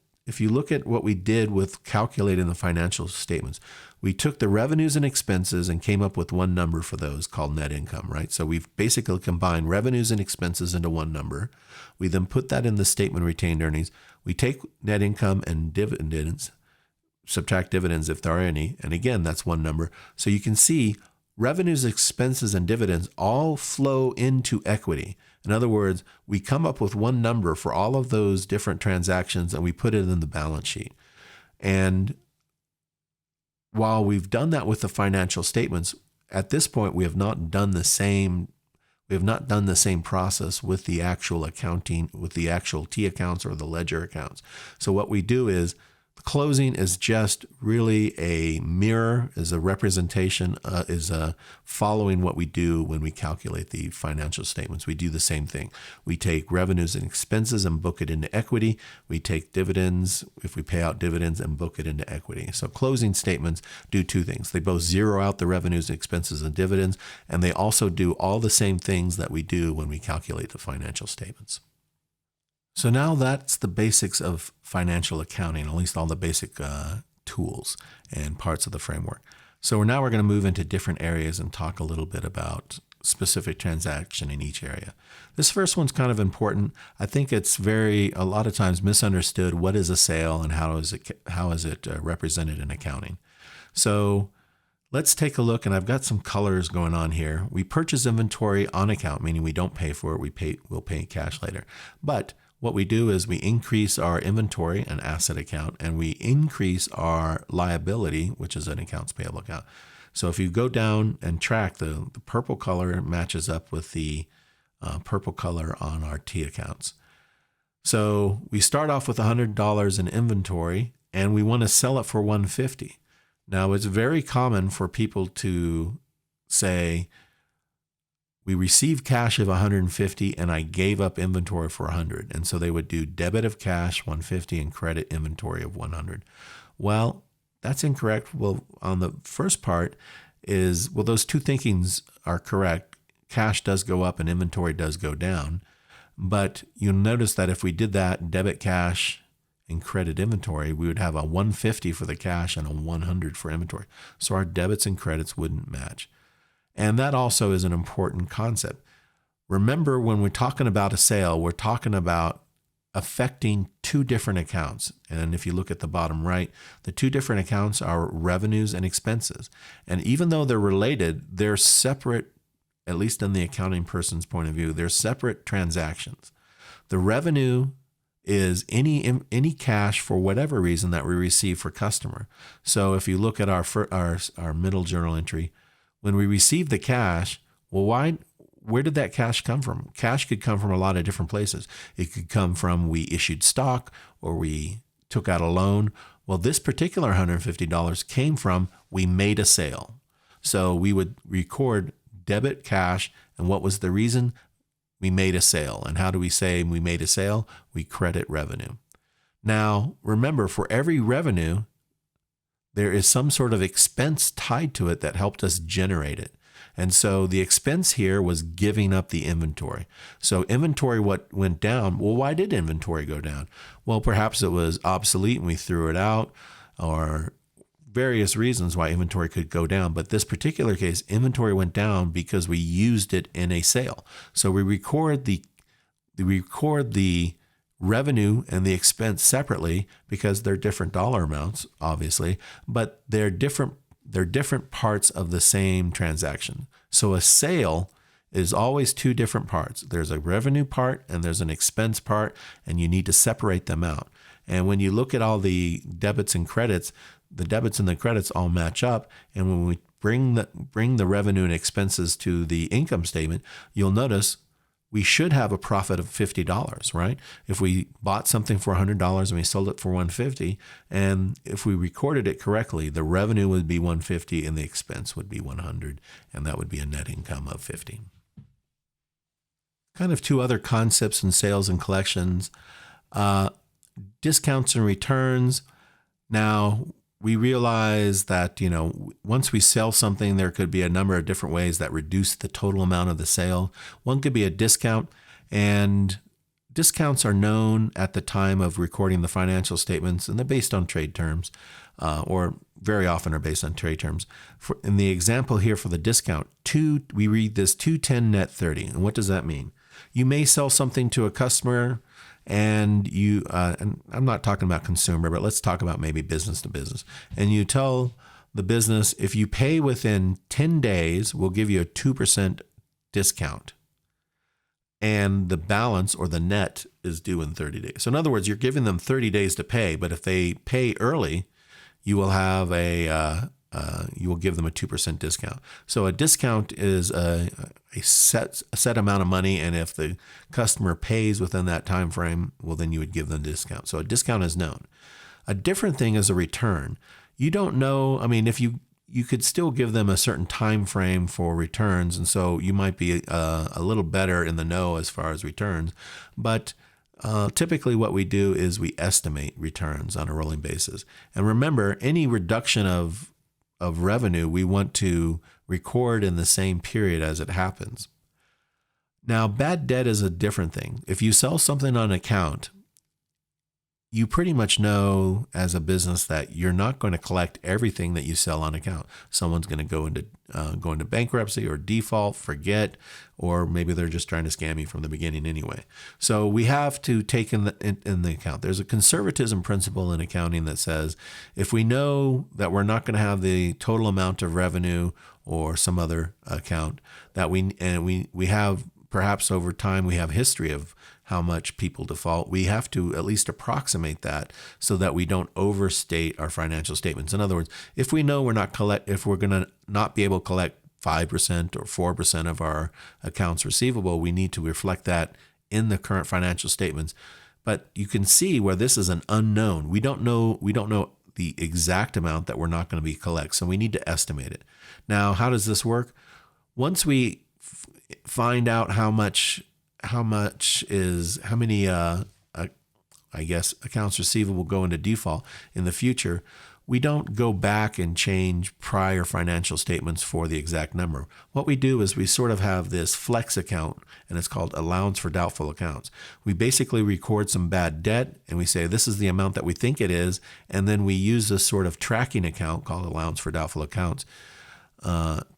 what we did with calculating the financial statements, we took the revenues and expenses and came up with one number for those called net income, right? So we've basically combined revenues and expenses into one number. We then put that in the statement of retained earnings. We take net income and dividends, subtract dividends if there are any, and again, that's one number. So you can see revenues, expenses, and dividends all flow into equity. In other words, we come up with one number for all of those different transactions and we put it in the balance sheet. And while we've done that with the financial statements, at this point we have not done the same process with the actual accounting, with the actual T accounts or the ledger accounts. So what we do is closing is just really a mirror, is a representation, is following what we do when we calculate the financial statements. We do the same thing. We take revenues and expenses and book it into equity. We take dividends, if we pay out dividends, and book it into equity. So closing statements do 2 things. They both zero out the revenues, expenses, and dividends, and they also do all the same things that we do when we calculate the financial statements. So now that's the basics of financial accounting, at least all the basic tools and parts of the framework. So now we're going to move into different areas and talk a little bit about specific transaction in each area. This first one's kind of important. I think it's a lot of times misunderstood. What is a sale and how is it represented in accounting? So let's take a look, and I've got some colors going on here. We purchase inventory on account, meaning we don't pay for it. We'll pay cash later. But what we do is we increase our inventory, an asset account, and we increase our liability, which is an accounts payable account. So if you go down and track, the purple color matches up with the purple color on our T accounts. So we start off with $100 in inventory, and we want to sell it for $150. Now, it's very common for people to say, we received cash of $150 and I gave up inventory for $100. And so they would do debit of cash $150 and credit inventory of $100. Well, that's incorrect. Well, on the first part is, well, those two thinkings are correct. Cash does go up and inventory does go down. But you'll notice that if we did that, debit cash and credit inventory, we would have a $150 for the cash and a $100 for inventory. So our debits and credits wouldn't match. And that also is an important concept. Remember, when we're talking about a sale, we're talking about affecting two different accounts. And if you look at the bottom right, the two different accounts are revenues and expenses. And even though they're related, they're separate, at least in the accounting person's point of view, they're separate transactions. The revenue is any cash for whatever reason that we receive for customer. So if you look at our middle journal entry, when we receive the cash, well, where did that cash come from? Cash could come from a lot of different places. It could come from we issued stock or we took out a loan. Well, this particular $150 came from we made a sale. So we would record debit cash, and what was the reason? We made a sale. And how do we say we made a sale? We credit revenue. Now, remember, for every revenue, there is some sort of expense tied to it that helped us generate it. And so the expense here was giving up the inventory. So inventory, what went down? Well, why did inventory go down? Well, perhaps it was obsolete and we threw it out, or various reasons why inventory could go down. But this particular case, inventory went down because we used it in a sale. So we record the revenue and the expense separately because they're different dollar amounts, obviously, but they're different parts of the same transaction. So a sale is always two different parts. There's a revenue part and there's an expense part, and you need to separate them out. And when you look at all the debits and credits, the debits and the credits all match up. And when we bring the revenue and expenses to the income statement, you'll notice we should have a profit of $50, right? If we bought something for $100 and we sold it for $150, and if we recorded it correctly, the revenue would be $150 and the expense would be $100, and that would be a net income of $50. Kind of two other concepts in sales and collections, discounts and returns. Now, we realize that, once we sell something, there could be a number of different ways that reduce the total amount of the sale. One could be a discount, and discounts are known at the time of recording the financial statements, and they're based on trade terms, or very often are based on trade terms. In the example here for the discount, we read this 210 net 30. And what does that mean? You may sell something to a customer, and and I'm not talking about consumer, but let's talk about maybe business to business. And you tell the business, if you pay within 10 days, we'll give you a 2% discount. And the balance or the net is due in 30 days. So in other words, you're giving them 30 days to pay, but if they pay early, you will have you will give them a 2% discount. So a discount is a set amount of money, and if the customer pays within that time frame, well, then you would give them a discount. So a discount is known. A different thing is a return. You don't know. I mean, if you could still give them a certain time frame for returns, and so you might be a little better in the know as far as returns. But typically what we do is we estimate returns on a rolling basis. And remember, any reduction of revenue, we want to record in the same period as it happens. Now, bad debt is a different thing. If you sell something on account you pretty much know as a business that you're not going to collect everything that you sell on account. Someone's going to go into bankruptcy or default, forget, or maybe they're just trying to scam you from the beginning anyway. So we have to take in the account. There's a conservatism principle in accounting that says if we know that we're not going to have the total amount of revenue or some other account that we have, perhaps over time we have history of how much people default, we have to at least approximate that so that we don't overstate our financial statements. In other words, if we know if we're going to not be able to collect 5% or 4% of our accounts receivable, we need to reflect that in the current financial statements. But you can see where this is an unknown. We don't know the exact amount that we're not going to be collect, so we need to estimate it. Now, how does this work? Once we find out how many accounts receivable go into default in the future, we don't go back and change prior financial statements for the exact number. What we do is we sort of have this flex account, and it's called allowance for doubtful accounts. We basically record some bad debt, and we say this is the amount that we think it is, and then we use this sort of tracking account called allowance for doubtful accounts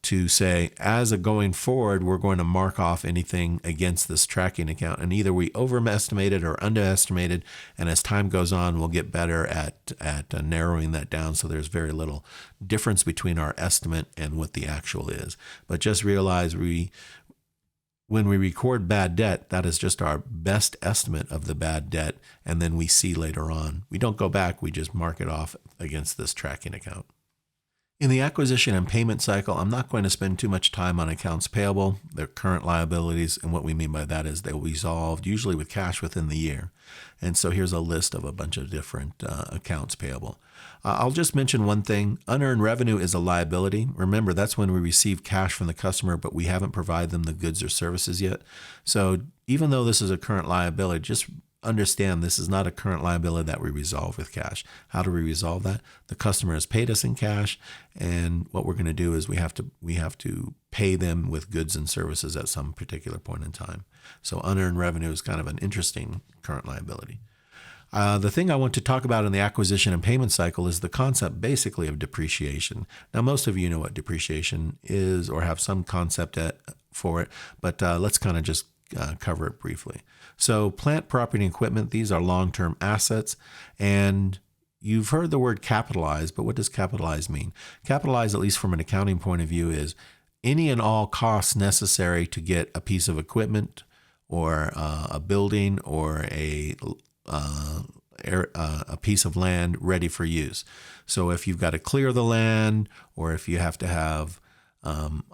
to say, as a going forward, we're going to mark off anything against this tracking account. And either we overestimated or underestimated. And as time goes on, we'll get better at narrowing that down. So there's very little difference between our estimate and what the actual is. But just realize when we record bad debt, that is just our best estimate of the bad debt. And then we see later on. We don't go back. We just mark it off against this tracking account. In the acquisition and payment cycle, I'm not going to spend too much time on accounts payable, their current liabilities, and what we mean by that is they'll be resolved usually with cash within the year. And so here's a list of a bunch of different accounts payable. I'll just mention one thing. Unearned revenue is a liability. Remember, that's when we receive cash from the customer, but we haven't provided them the goods or services yet. So even though this is a current liability, just understand this is not a current liability that we resolve with cash. How do we resolve that? The customer has paid us in cash, and what we're going to do is we have to pay them with goods and services at some particular point in time. So unearned revenue is kind of an interesting current liability. The thing I want to talk about in the acquisition and payment cycle is the concept basically of depreciation. Now, most of you know what depreciation is or have some concept for it, but let's kind of just cover it briefly. So plant, property, and equipment, these are long-term assets. And you've heard the word capitalize, but what does capitalize mean? Capitalize, at least from an accounting point of view, is any and all costs necessary to get a piece of equipment or a building or a piece of land ready for use. So if you've got to clear the land, or if you have to have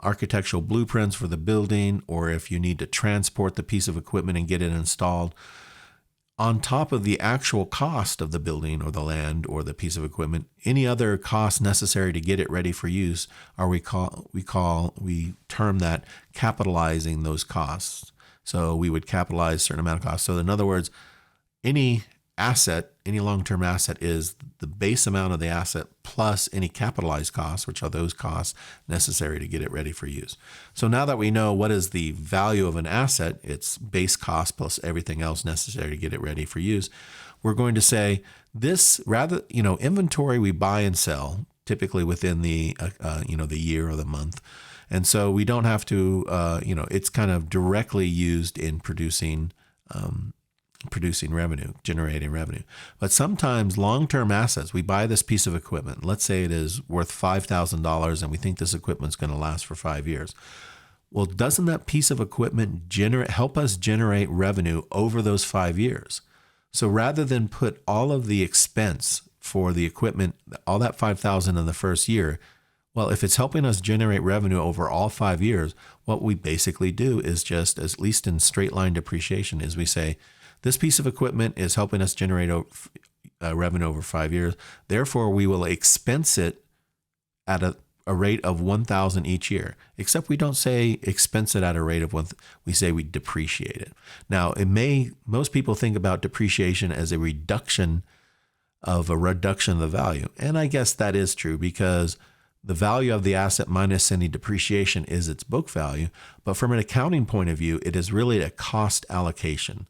architectural blueprints for the building, or if you need to transport the piece of equipment and get it installed, on top of the actual cost of the building or the land or the piece of equipment, any other cost necessary to get it ready for use, we term that capitalizing those costs. So we would capitalize a certain amount of costs. So in other words, any long-term asset is the base amount of the asset plus any capitalized costs, which are those costs necessary to get it ready for use. So now that we know what is the value of an asset, it's base cost plus everything else necessary to get it ready for use, we're going to say this inventory we buy and sell typically within the year or the month. And so we don't have to, it's kind of directly used in producing revenue, generating revenue. But sometimes long-term assets, we buy this piece of equipment. Let's say it is worth $5,000 and we think this equipment's going to last for 5 years. Well, doesn't that piece of equipment help us generate revenue over those 5 years? So rather than put all of the expense for the equipment, all that $5,000 in the first year, well, if it's helping us generate revenue over all 5 years, what we basically do is just, at least in straight line depreciation, is we say, this piece of equipment is helping us generate revenue over 5 years. Therefore, we will expense it at a rate of $1,000 each year. Except we don't say expense it at a rate of we say we depreciate it. Now, most people think about depreciation as a reduction of the value. And I guess that is true because the value of the asset minus any depreciation is its book value. But from an accounting point of view, it is really a cost allocation.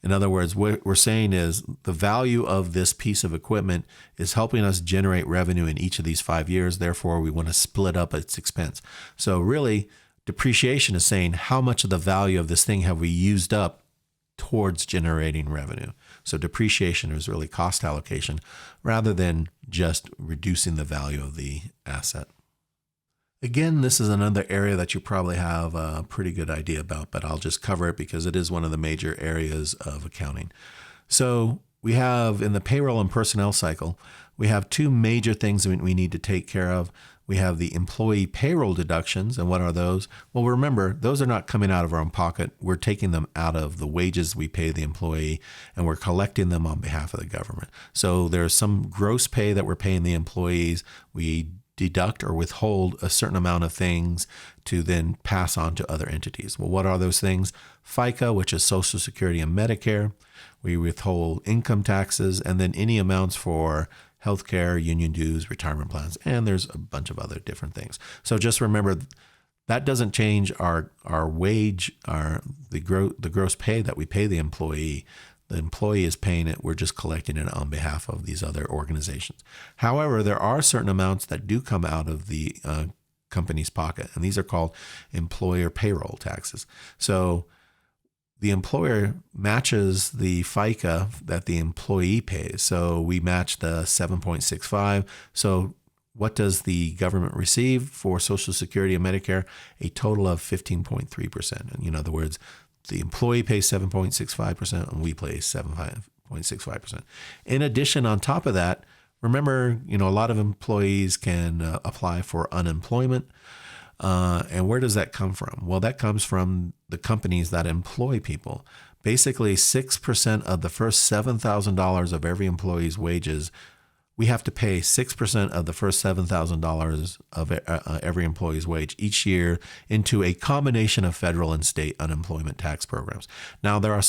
In other words, what we're saying is the value of this piece of equipment is helping us generate revenue in each of these 5 years. Therefore, we want to split up its expense. So really, depreciation is saying how much of the value of this thing have we used up towards generating revenue. So depreciation is really cost allocation rather than just reducing the value of the asset. Again, this is another area that you probably have a pretty good idea about, but I'll just cover it because it is one of the major areas of accounting. So we have in the payroll and personnel cycle, we have two major things that we need to take care of. We have the employee payroll deductions. And what are those? Well, remember, those are not coming out of our own pocket. We're taking them out of the wages we pay the employee, and we're collecting them on behalf of the government. So there's some gross pay that we're paying the employees. We deduct or withhold a certain amount of things to then pass on to other entities. Well, what are those things? FICA, which is Social Security and Medicare. We withhold income taxes, and then any amounts for healthcare, union dues, retirement plans, and there's a bunch of other different things. So just remember, that doesn't change our wage, the gross pay that we pay the employee. The employee is paying it. We're just collecting it on behalf of these other organizations. However, there are certain amounts that do come out of the company's pocket, and these are called employer payroll taxes. So the employer matches the FICA that the employee pays. So we match the 7.65. So what does the government receive for Social Security and Medicare? A total of 15.3%. And in other words, the employee pays 7.65% and we pay 7.65%. In addition, on top of that, remember, a lot of employees can apply for unemployment. And where does that come from? Well, that comes from the companies that employ people. Basically, 6% of the first $7,000 of every employee's wages, we have to pay 6% of the first $7,000 of every employee's wage each year into a combination of federal and state unemployment tax programs. Now, there are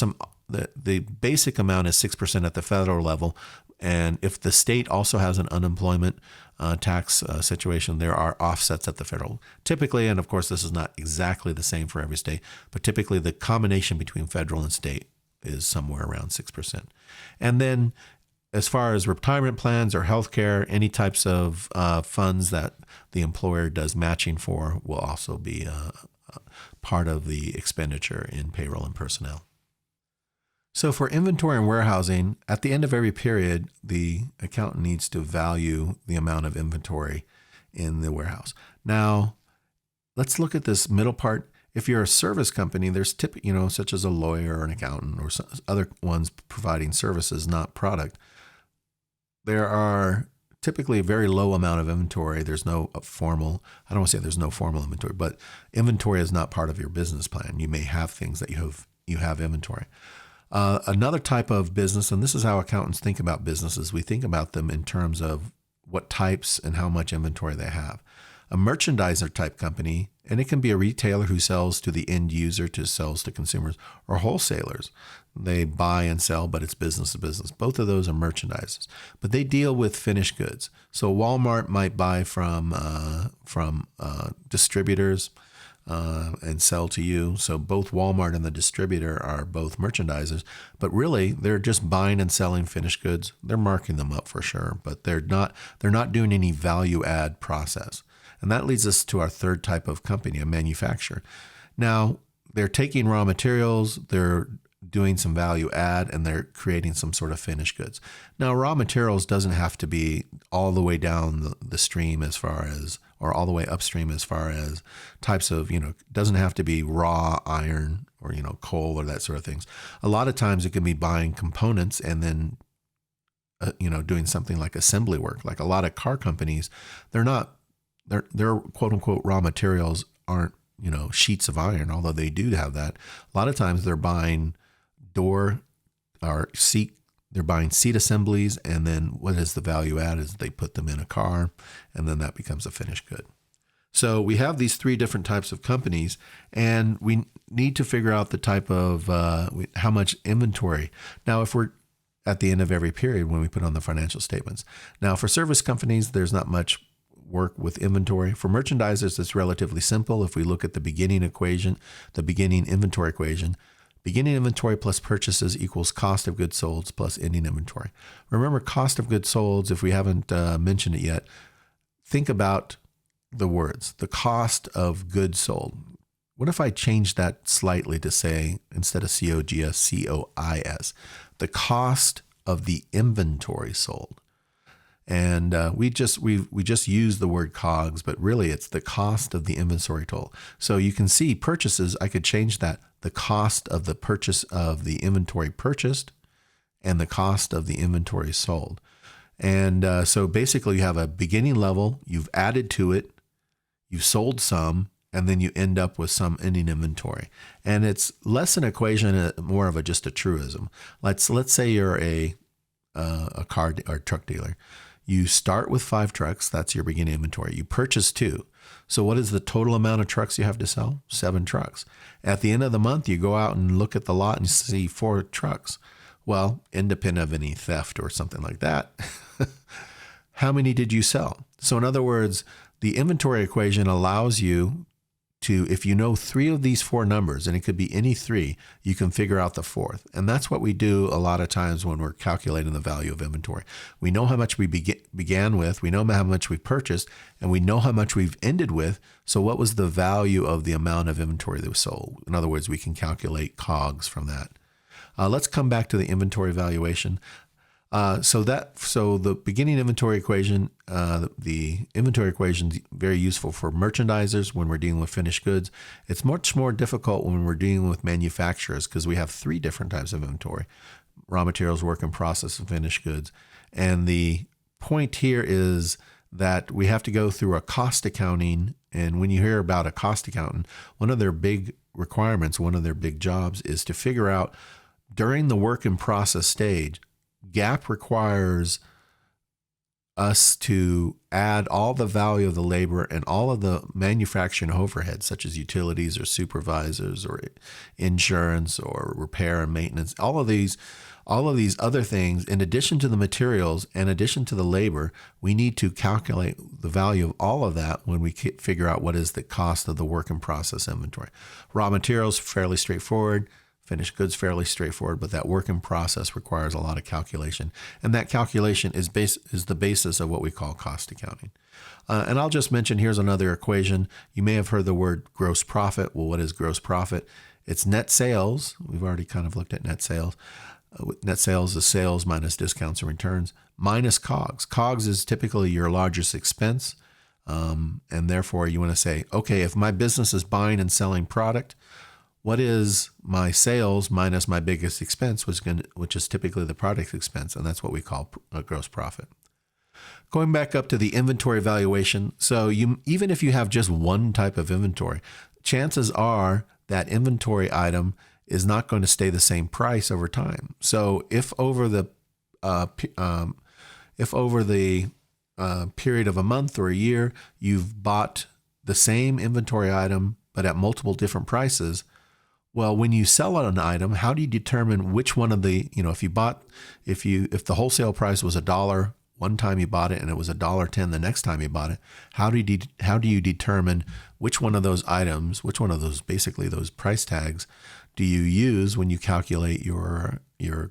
the basic amount is 6% at the federal level. And if the state also has an unemployment tax situation, there are offsets at the federal. Typically, and of course, this is not exactly the same for every state, but typically the combination between federal and state is somewhere around 6%. And then as far as retirement plans or healthcare, any types of funds that the employer does matching for will also be part of the expenditure in payroll and personnel. So for inventory and warehousing, at the end of every period, the accountant needs to value the amount of inventory in the warehouse. Now, let's look at this middle part. If you're a service company, there's such as a lawyer or an accountant or other ones providing services, not product. There are typically a very low amount of inventory. There's no formal, I don't want to say there's no formal inventory, but inventory is not part of your business plan. You may have things that you have inventory. Another type of business, and this is how accountants think about businesses, we think about them in terms of what types and how much inventory they have. A merchandiser type company, and it can be a retailer who sells to the end user, sells to consumers, or wholesalers. They buy and sell, but it's business to business. Both of those are merchandisers, but they deal with finished goods. So Walmart might buy from distributors and sell to you. So both Walmart and the distributor are both merchandisers, but really they're just buying and selling finished goods. They're marking them up for sure, but they're not doing any value add process. And that leads us to our third type of company, a manufacturer. Now, they're taking raw materials, they're doing some value add, and they're creating some sort of finished goods. Now, raw materials doesn't have to be all the way down the stream as far as, or all the way upstream as far as types of, doesn't have to be raw iron or, coal or that sort of things. A lot of times it can be buying components and then, doing something like assembly work. Like a lot of car companies, their quote unquote raw materials aren't, sheets of iron, although they do have that. A lot of times they're buying they're buying seat assemblies, and then what is the value add is they put them in a car, and then that becomes a finished good. So we have these three different types of companies, and we need to figure out the type of how much inventory. Now, if we're at the end of every period when we put on the financial statements. Now, for service companies, there's not much work with inventory. For merchandisers, it's relatively simple. If we look at the beginning inventory equation, Beginning inventory plus purchases equals cost of goods sold plus ending inventory. Remember, cost of goods sold, if we haven't mentioned it yet, think about the words, the cost of goods sold. What if I change that slightly to say, instead of COGS, COIS, the cost of the inventory sold? And we just use the word COGS, but really it's the cost of the inventory sold. So you can see purchases, I could change that, the cost of the purchase of the inventory purchased and the cost of the inventory sold. And so basically you have a beginning level, you've added to it, you've sold some, and then you end up with some ending inventory. And it's less an equation, more of just a truism. Let's say you're a car or truck dealer. You start with 5 trucks. That's your beginning inventory. You purchase 2. So what is the total amount of trucks you have to sell? 7 trucks. At the end of the month, you go out and look at the lot and see 4 trucks. Well, independent of any theft or something like that, how many did you sell? So in other words, the inventory equation allows you to, if you know 3 of these 4 numbers, and it could be any 3, you can figure out the 4th. And that's what we do a lot of times when we're calculating the value of inventory. We know how much we began with, we know how much we purchased, and we know how much we've ended with. So what was the value of the amount of inventory that was sold? In other words, we can calculate COGS from that. Let's come back to the inventory valuation. So the beginning inventory equation, the inventory equation is very useful for merchandisers when we're dealing with finished goods. It's much more difficult when we're dealing with manufacturers because we have 3 different types of inventory: raw materials, work in process, and finished goods. And the point here is that we have to go through a cost accounting. And when you hear about a cost accountant, one of their big requirements, one of their big jobs is to figure out during the work in process stage, GAAP requires us to add all the value of the labor and all of the manufacturing overhead, such as utilities or supervisors or insurance or repair and maintenance, all of these other things, in addition to the materials, in addition to the labor, we need to calculate the value of all of that when we figure out what is the cost of the work in process inventory. Raw materials, fairly straightforward. Finished goods, fairly straightforward, but that work in process requires a lot of calculation. And that calculation is the basis of what we call cost accounting. And I'll just mention, here's another equation. You may have heard the word gross profit. Well, what is gross profit? It's net sales. We've already kind of looked at net sales. Net sales is sales minus discounts and returns, minus COGS. COGS is typically your largest expense. And therefore, you want to say, okay, if my business is buying and selling product, what is my sales minus my biggest expense, which is typically the product expense, and that's what we call a gross profit. Going back up to the inventory valuation, so even if you have just one type of inventory, chances are that inventory item is not going to stay the same price over time. So if over the period of a month or a year, you've bought the same inventory item but at multiple different prices, well, when you sell an item, how do you determine which one of the, if the wholesale price was $1 one time you bought it and it was $1.10 the next time you bought it, how do you determine which one of those items, which one of those, basically those price tags, do you use when you calculate your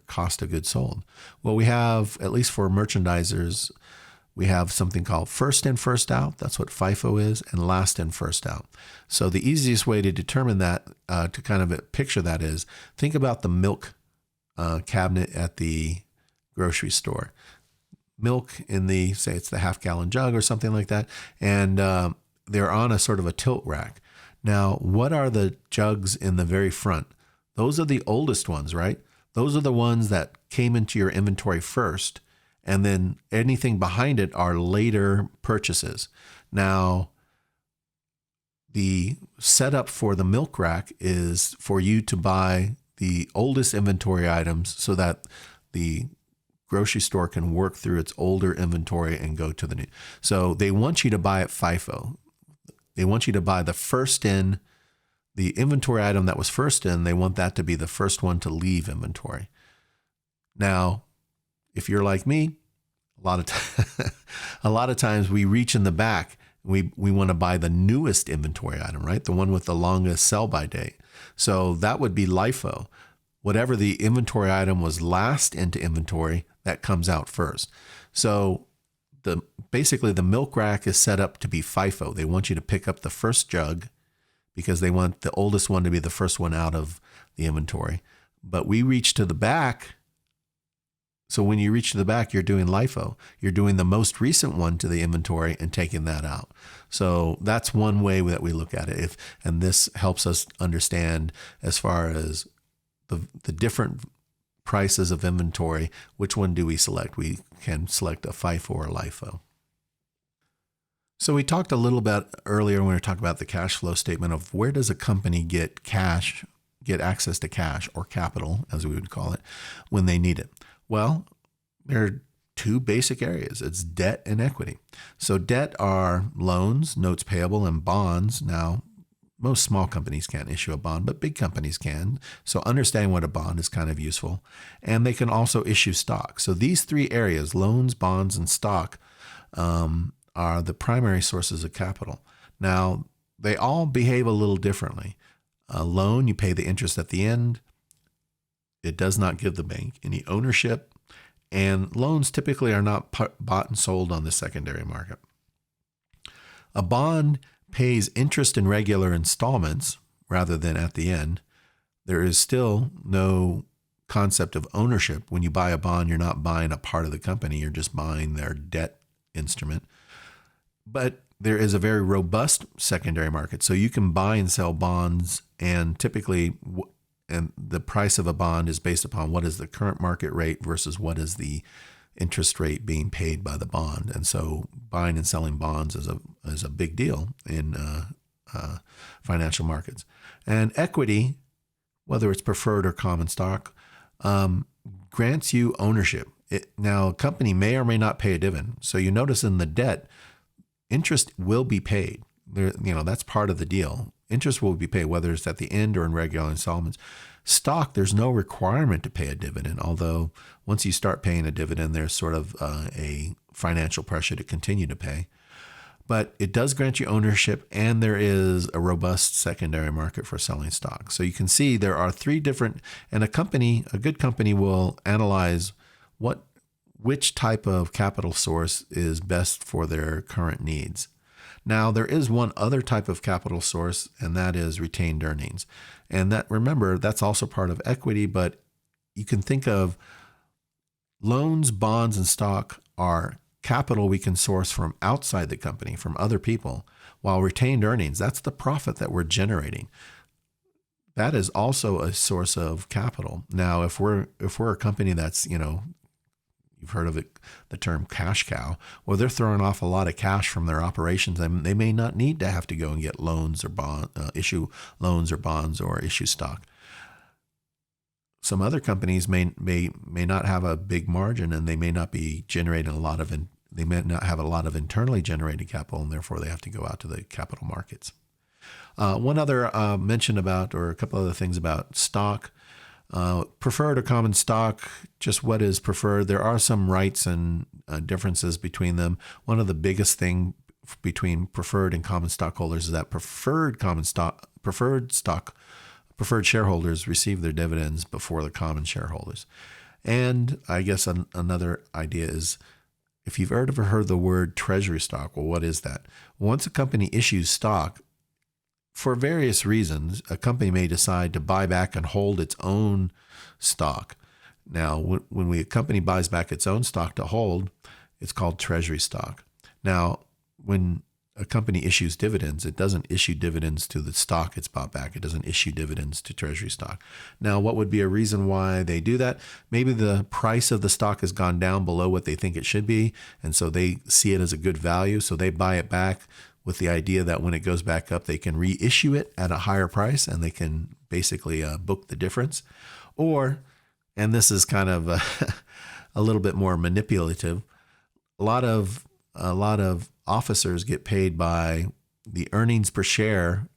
cost of goods sold? Well, we have, at least for merchandisers, we have something called first in, first out. That's what FIFO is, and last in, first out. So the easiest way to determine that, to kind of picture that, is think about the milk cabinet at the grocery store. Milk in say it's the half-gallon jug or something like that, and they're on a sort of a tilt rack. Now, what are the jugs in the very front? Those are the oldest ones, right? Those are the ones that came into your inventory first, and then anything behind it are later purchases. Now, the setup for the milk rack is for you to buy the oldest inventory items so that the grocery store can work through its older inventory and go to the new. So they want you to buy at FIFO. They want you to buy the first in, the inventory item that was first in, they want that to be the first one to leave inventory. Now, if you're like me, a lot of times we reach in the back. We want to buy the newest inventory item, right? The one with the longest sell-by date. So that would be LIFO. Whatever the inventory item was last into inventory, that comes out first. So basically the milk rack is set up to be FIFO. They want you to pick up the first jug because they want the oldest one to be the first one out of the inventory. But we reach to the back. So when you reach to the back, you're doing LIFO. You're doing the most recent one to the inventory and taking that out. So that's one way that we look at it. And this helps us understand as far as the different prices of inventory, which one do we select? We can select a FIFO or a LIFO. So we talked a little bit earlier when we were talking about the cash flow statement of where does a company get access to cash or capital, as we would call it, when they need it. Well, there are two basic areas. It's debt and equity. So debt are loans, notes payable, and bonds. Now, most small companies can't issue a bond, but big companies can. So understanding what a bond is kind of useful. And they can also issue stock. So these three areas, loans, bonds, and stock, are the primary sources of capital. Now, they all behave a little differently. A loan, you pay the interest at the end. It does not give the bank any ownership. And loans typically are not bought and sold on the secondary market. A bond pays interest in regular installments rather than at the end. There is still no concept of ownership. When you buy a bond, you're not buying a part of the company. You're just buying their debt instrument. But there is a very robust secondary market. So you can buy and sell bonds, and typically and the price of a bond is based upon what is the current market rate versus what is the interest rate being paid by the bond. And so buying and selling bonds is a big deal in financial markets. And equity, whether it's preferred or common stock, grants you ownership. Now, a company may or may not pay a dividend. So you notice in the debt, interest will be paid. That's part of the deal. Interest will be paid, whether it's at the end or in regular installments. Stock, there's no requirement to pay a dividend, although once you start paying a dividend, there's sort of a financial pressure to continue to pay. But it does grant you ownership, and there is a robust secondary market for selling stock. So you can see there are three different, and a good company will analyze which type of capital source is best for their current needs. Now, there is one other type of capital source, and that is retained earnings. And remember, that's also part of equity, but you can think of loans, bonds, and stock are capital we can source from outside the company, from other people, while retained earnings, that's the profit that we're generating. That is also a source of capital. Now, if we're a company that's, you've heard of it, the term cash cow. Well, they're throwing off a lot of cash from their operations, and they may not need to have to go and get loans or issue loans or bonds or issue stock. Some other companies may not have a big margin, and they may not be generating they may not have a lot of internally generated capital, and therefore they have to go out to the capital markets. One other mention about, or a couple other things about stock. Preferred or common stock, just what is preferred. There are some rights and differences between them. One of the biggest thing between preferred and common stockholders is that preferred shareholders receive their dividends before the common shareholders. And I guess another idea is, if you've ever heard the word treasury stock, well, what is that? Once a company issues stock, for various reasons, a company may decide to buy back and hold its own stock. Now, when a company buys back its own stock to hold, it's called treasury stock. Now, when a company issues dividends, it doesn't issue dividends to the stock it's bought back. It doesn't issue dividends to treasury stock. Now, what would be a reason why they do that? Maybe the price of the stock has gone down below what they think it should be, and so they see it as a good value, so they buy it back with the idea that when it goes back up, they can reissue it at a higher price and they can basically book the difference. Or, and this is kind of a little bit more manipulative, a lot of officers get paid by the earnings per share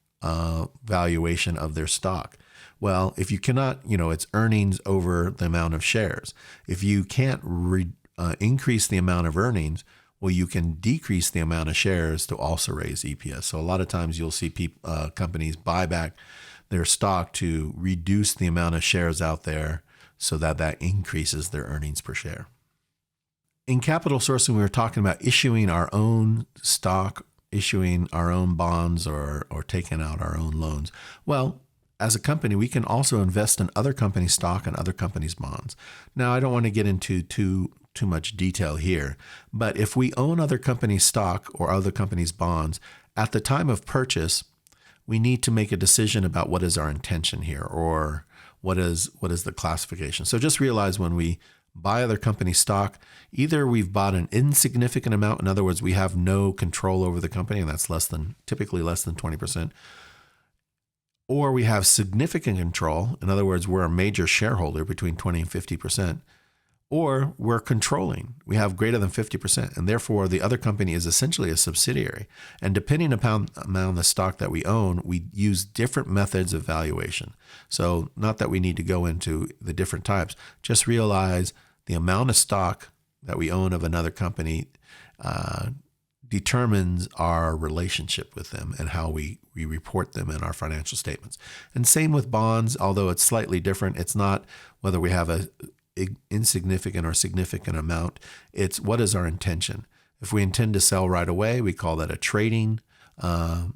valuation of their stock. Well, if you cannot, it's earnings over the amount of shares. If you can't increase the amount of earnings, well, you can decrease the amount of shares to also raise EPS. So a lot of times you'll see companies buy back their stock to reduce the amount of shares out there so that that increases their earnings per share. In capital sourcing, we were talking about issuing our own stock, issuing our own bonds, or taking out our own loans. Well, as a company, we can also invest in other companies' stock and other companies' bonds. Now, I don't want to get into too much detail here, but if we own other companies' stock or other companies' bonds, at the time of purchase, we need to make a decision about what is our intention here, or what is the classification. So just realize when we buy other company stock, either we've bought an insignificant amount, in other words, we have no control over the company, and that's typically less than 20%, or we have significant control, in other words, we're a major shareholder between 20 and 50%, or we're controlling, we have greater than 50%, and therefore the other company is essentially a subsidiary. And depending upon the amount of the stock that we own, we use different methods of valuation. So not that we need to go into the different types, just realize the amount of stock that we own of another company determines our relationship with them and how we report them in our financial statements. And same with bonds, although it's slightly different. It's not whether we have a insignificant or significant amount. It's what is our intention. If we intend to sell right away, we call that a trading a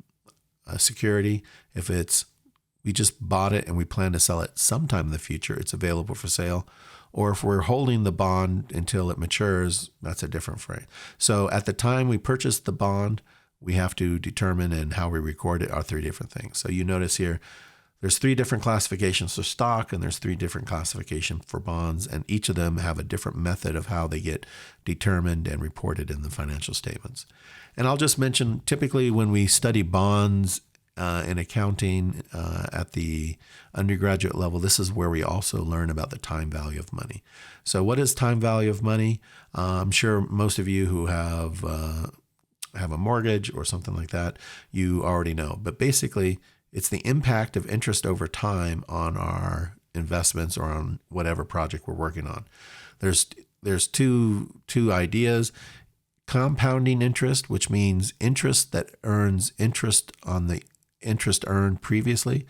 security. If we just bought it and we plan to sell it sometime in the future, it's available for sale. Or if we're holding the bond until it matures, that's a different phrase. So at the time we purchase the bond, we have to determine, and how we record it are three different things. So you notice here, there's three different classifications for stock, and there's three different classifications for bonds, and each of them have a different method of how they get determined and reported in the financial statements. And I'll just mention, typically when we study bonds in accounting at the undergraduate level, this is where we also learn about the time value of money. So what is time value of money? I'm sure most of you who have a mortgage or something like that, you already know. But basically, it's the impact of interest over time on our investments or on whatever project we're working on. There's two ideas. Compounding interest, which means interest that earns interest on the interest earned previously.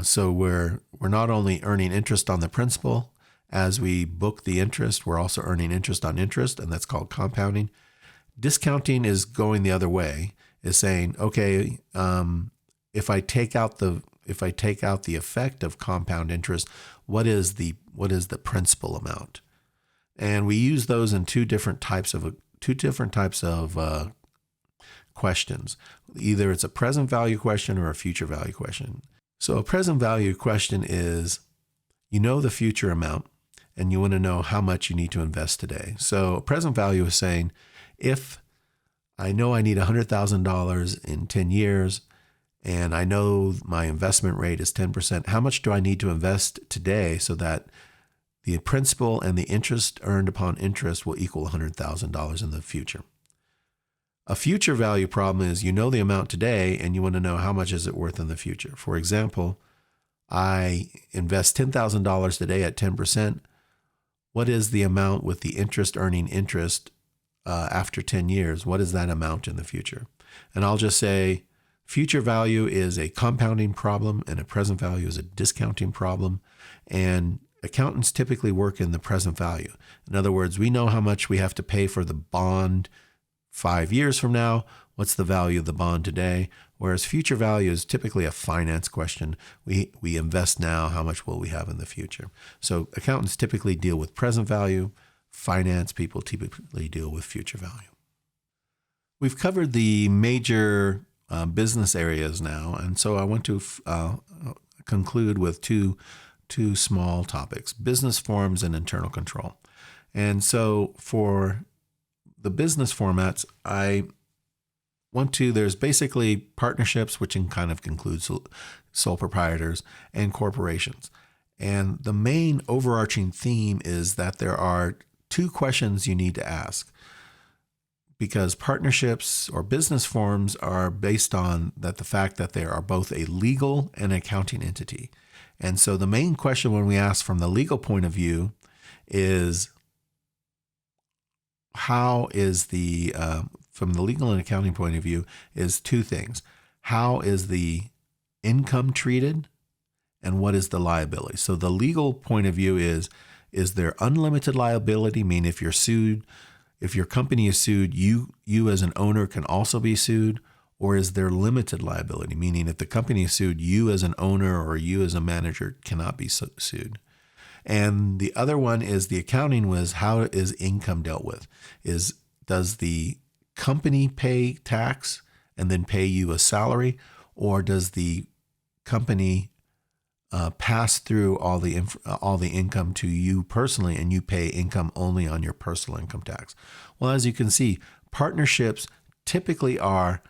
So we're not only earning interest on the principal as we book the interest, we're also earning interest on interest, and that's called compounding. Discounting is going the other way, is saying, okay, if I take out the effect of compound interest, what is the principal amount? And we use those in two different types of questions. Either it's a present value question or a future value question. So a present value question is, you know the future amount and you want to know how much you need to invest today. So a present value is saying, if I know I need $100,000 in 10 years and I know my investment rate is 10%, how much do I need to invest today so that the principal and the interest earned upon interest will equal $100,000 in the future? A future value problem is, you know the amount today and you want to know how much is it worth in the future. For example, I invest $10,000 today at 10%. What is the amount with the interest earning interest after 10 years? What is that amount in the future? And I'll just say future value is a compounding problem and a present value is a discounting problem. And accountants typically work in the present value. In other words, we know how much we have to pay for the bond 5 years from now. What's the value of the bond today? Whereas future value is typically a finance question. We invest now, how much will we have in the future? So accountants typically deal with present value. Finance people typically deal with future value. We've covered the major business areas now, and so I want to conclude with two small topics: business forms and internal control. And so for the business formats, there's basically partnerships, which can kind of include sole proprietors, and corporations. And the main overarching theme is that there are two questions you need to ask, because partnerships or business forms are based on the fact that they are both a legal and accounting entity. And so the main question when we ask from the legal point of view is, from the legal and accounting point of view, is two things. How is the income treated and what is the liability? So the legal point of view is there unlimited liability, meaning if you're sued, if your company is sued, you as an owner can also be sued, or is there limited liability, meaning if the company is sued, you as an owner or you as a manager cannot be sued. And the other one is the accounting was how is income dealt with? Does the company pay tax and then pay you a salary, or does the company pass through all the income to you personally, and you pay income only on your personal income tax? Well, as you can see, partnerships typically are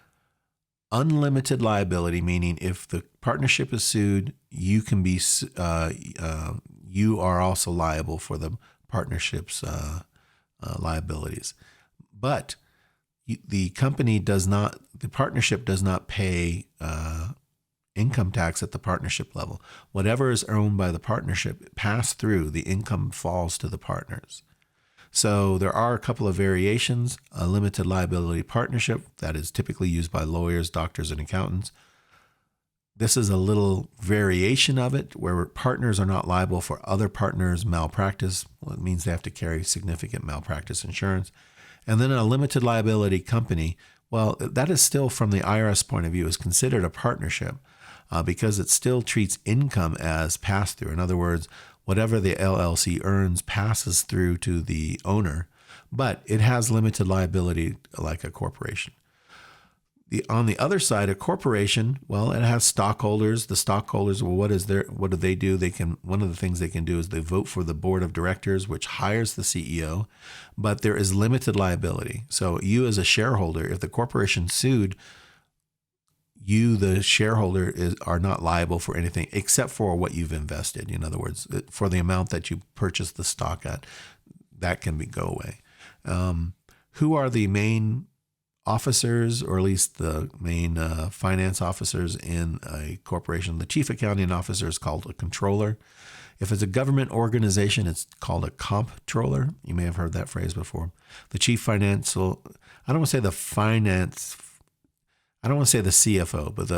unlimited liability, meaning if the partnership is sued, you can be you are also liable for the partnership's liabilities. But the partnership does not pay income tax at the partnership level. Whatever is owned by the partnership pass through, the income falls to the partners. So there are a couple of variations. A limited liability partnership that is typically used by lawyers, doctors, and accountants. This is a little variation of it where partners are not liable for other partners' malpractice. Well, it means they have to carry significant malpractice insurance. And then a limited liability company, well, that is still, from the IRS point of view, is considered a partnership because it still treats income as pass-through. In other words, whatever the LLC earns passes through to the owner, but it has limited liability like a corporation. On the other side, a corporation, well, it has stockholders. The stockholders, well, what do they do? One of the things they can do is they vote for the board of directors, which hires the CEO, but there is limited liability. So you as a shareholder, if the corporation sued, you, the shareholder, are not liable for anything except for what you've invested. In other words, for the amount that you purchased the stock at, that can go away. Who are the main officers, or at least the main finance officers in a corporation? The chief accounting officer is called a controller. If it's a government organization, it's called a comptroller. You may have heard that phrase before. The chief financial, I don't want to say the CFO, but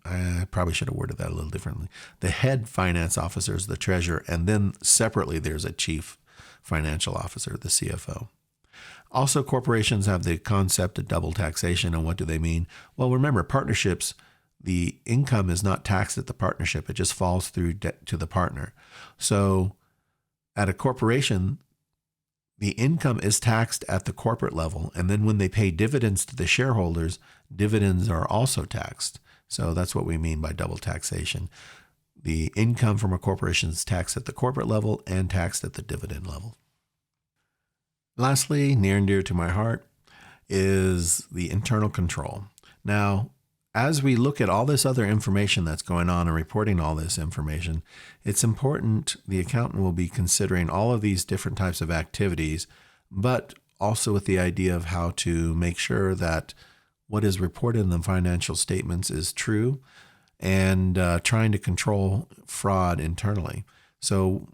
I probably should have worded that a little differently. The head finance officer is the treasurer, and then separately there's a chief financial officer, the CFO. Also, corporations have the concept of double taxation. And what do they mean? Well, remember, partnerships, the income is not taxed at the partnership. It just falls through to the partner. So at a corporation, the income is taxed at the corporate level. And then when they pay dividends to the shareholders, dividends are also taxed. So that's what we mean by double taxation. The income from a corporation is taxed at the corporate level and taxed at the dividend level. Lastly, near and dear to my heart, is the internal control. Now, as we look at all this other information that's going on and reporting all this information, it's important the accountant will be considering all of these different types of activities, but also with the idea of how to make sure that what is reported in the financial statements is true, and trying to control fraud internally. So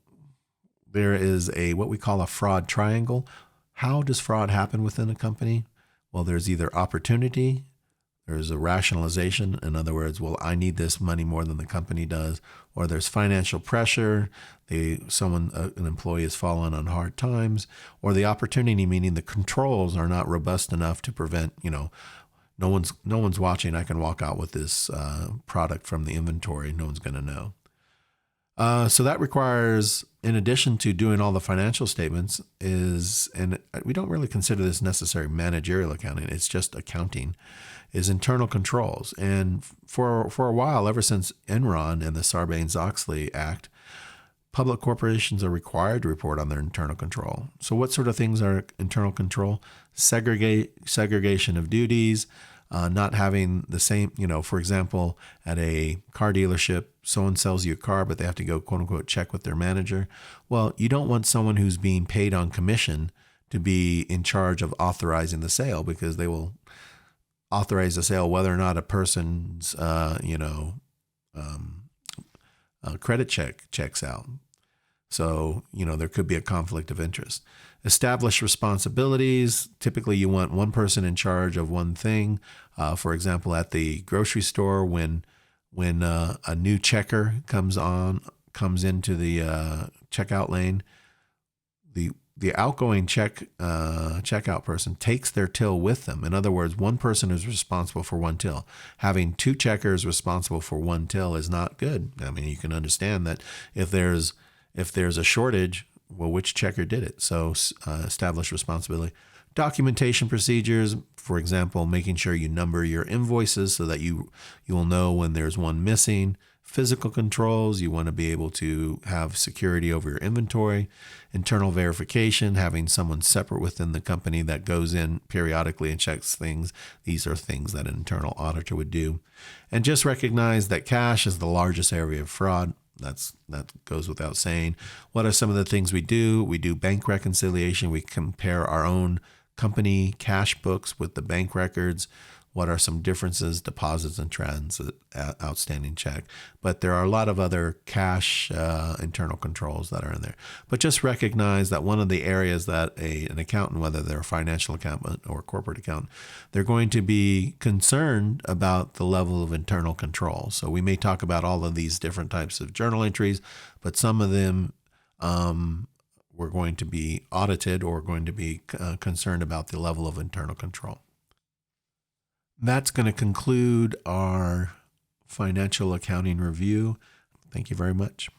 there is what we call a fraud triangle. How does fraud happen within a company? Well, there's either opportunity, there's a rationalization. In other words, well, I need this money more than the company does. Or there's financial pressure. An employee has fallen on hard times. Or the opportunity, meaning the controls are not robust enough to prevent, no one's watching. I can walk out with this product from the inventory. No one's going to know. So that requires, in addition to doing all the financial statements, and we don't really consider this necessary managerial accounting, it's just accounting, is internal controls. And for a while, ever since Enron and the Sarbanes-Oxley Act, public corporations are required to report on their internal control. So what sort of things are internal control? Segregation of duties, not having the same, for example, at a car dealership, someone sells you a car, but they have to go, quote unquote, check with their manager. Well, you don't want someone who's being paid on commission to be in charge of authorizing the sale, because they will authorize the sale whether or not a person's, credit checks out. So, there could be a conflict of interest. Establish responsibilities. Typically, you want one person in charge of one thing. For example, at the grocery store, when when a new checker comes into the checkout lane, the outgoing checkout person takes their till with them. In other words, one person is responsible for one till. Having two checkers responsible for one till is not good. I mean, you can understand that if there's a shortage, well, which checker did it? So establish responsibility. Documentation procedures, for example, making sure you number your invoices so that you will know when there's one missing. Physical controls, you want to be able to have security over your inventory. Internal verification, having someone separate within the company that goes in periodically and checks things. These are things that an internal auditor would do. And just recognize that cash is the largest area of fraud. That goes without saying. What are some of the things we do? We do bank reconciliation. We compare our own company cash books with the bank records. What are some differences, deposits and trends, outstanding check. But there are a lot of other cash internal controls that are in there. But just recognize that one of the areas that an accountant, whether they're a financial accountant or a corporate accountant, they're going to be concerned about the level of internal control. So we may talk about all of these different types of journal entries, but some of them we're going to be audited or going to be concerned about the level of internal control. That's going to conclude our financial accounting review. Thank you very much.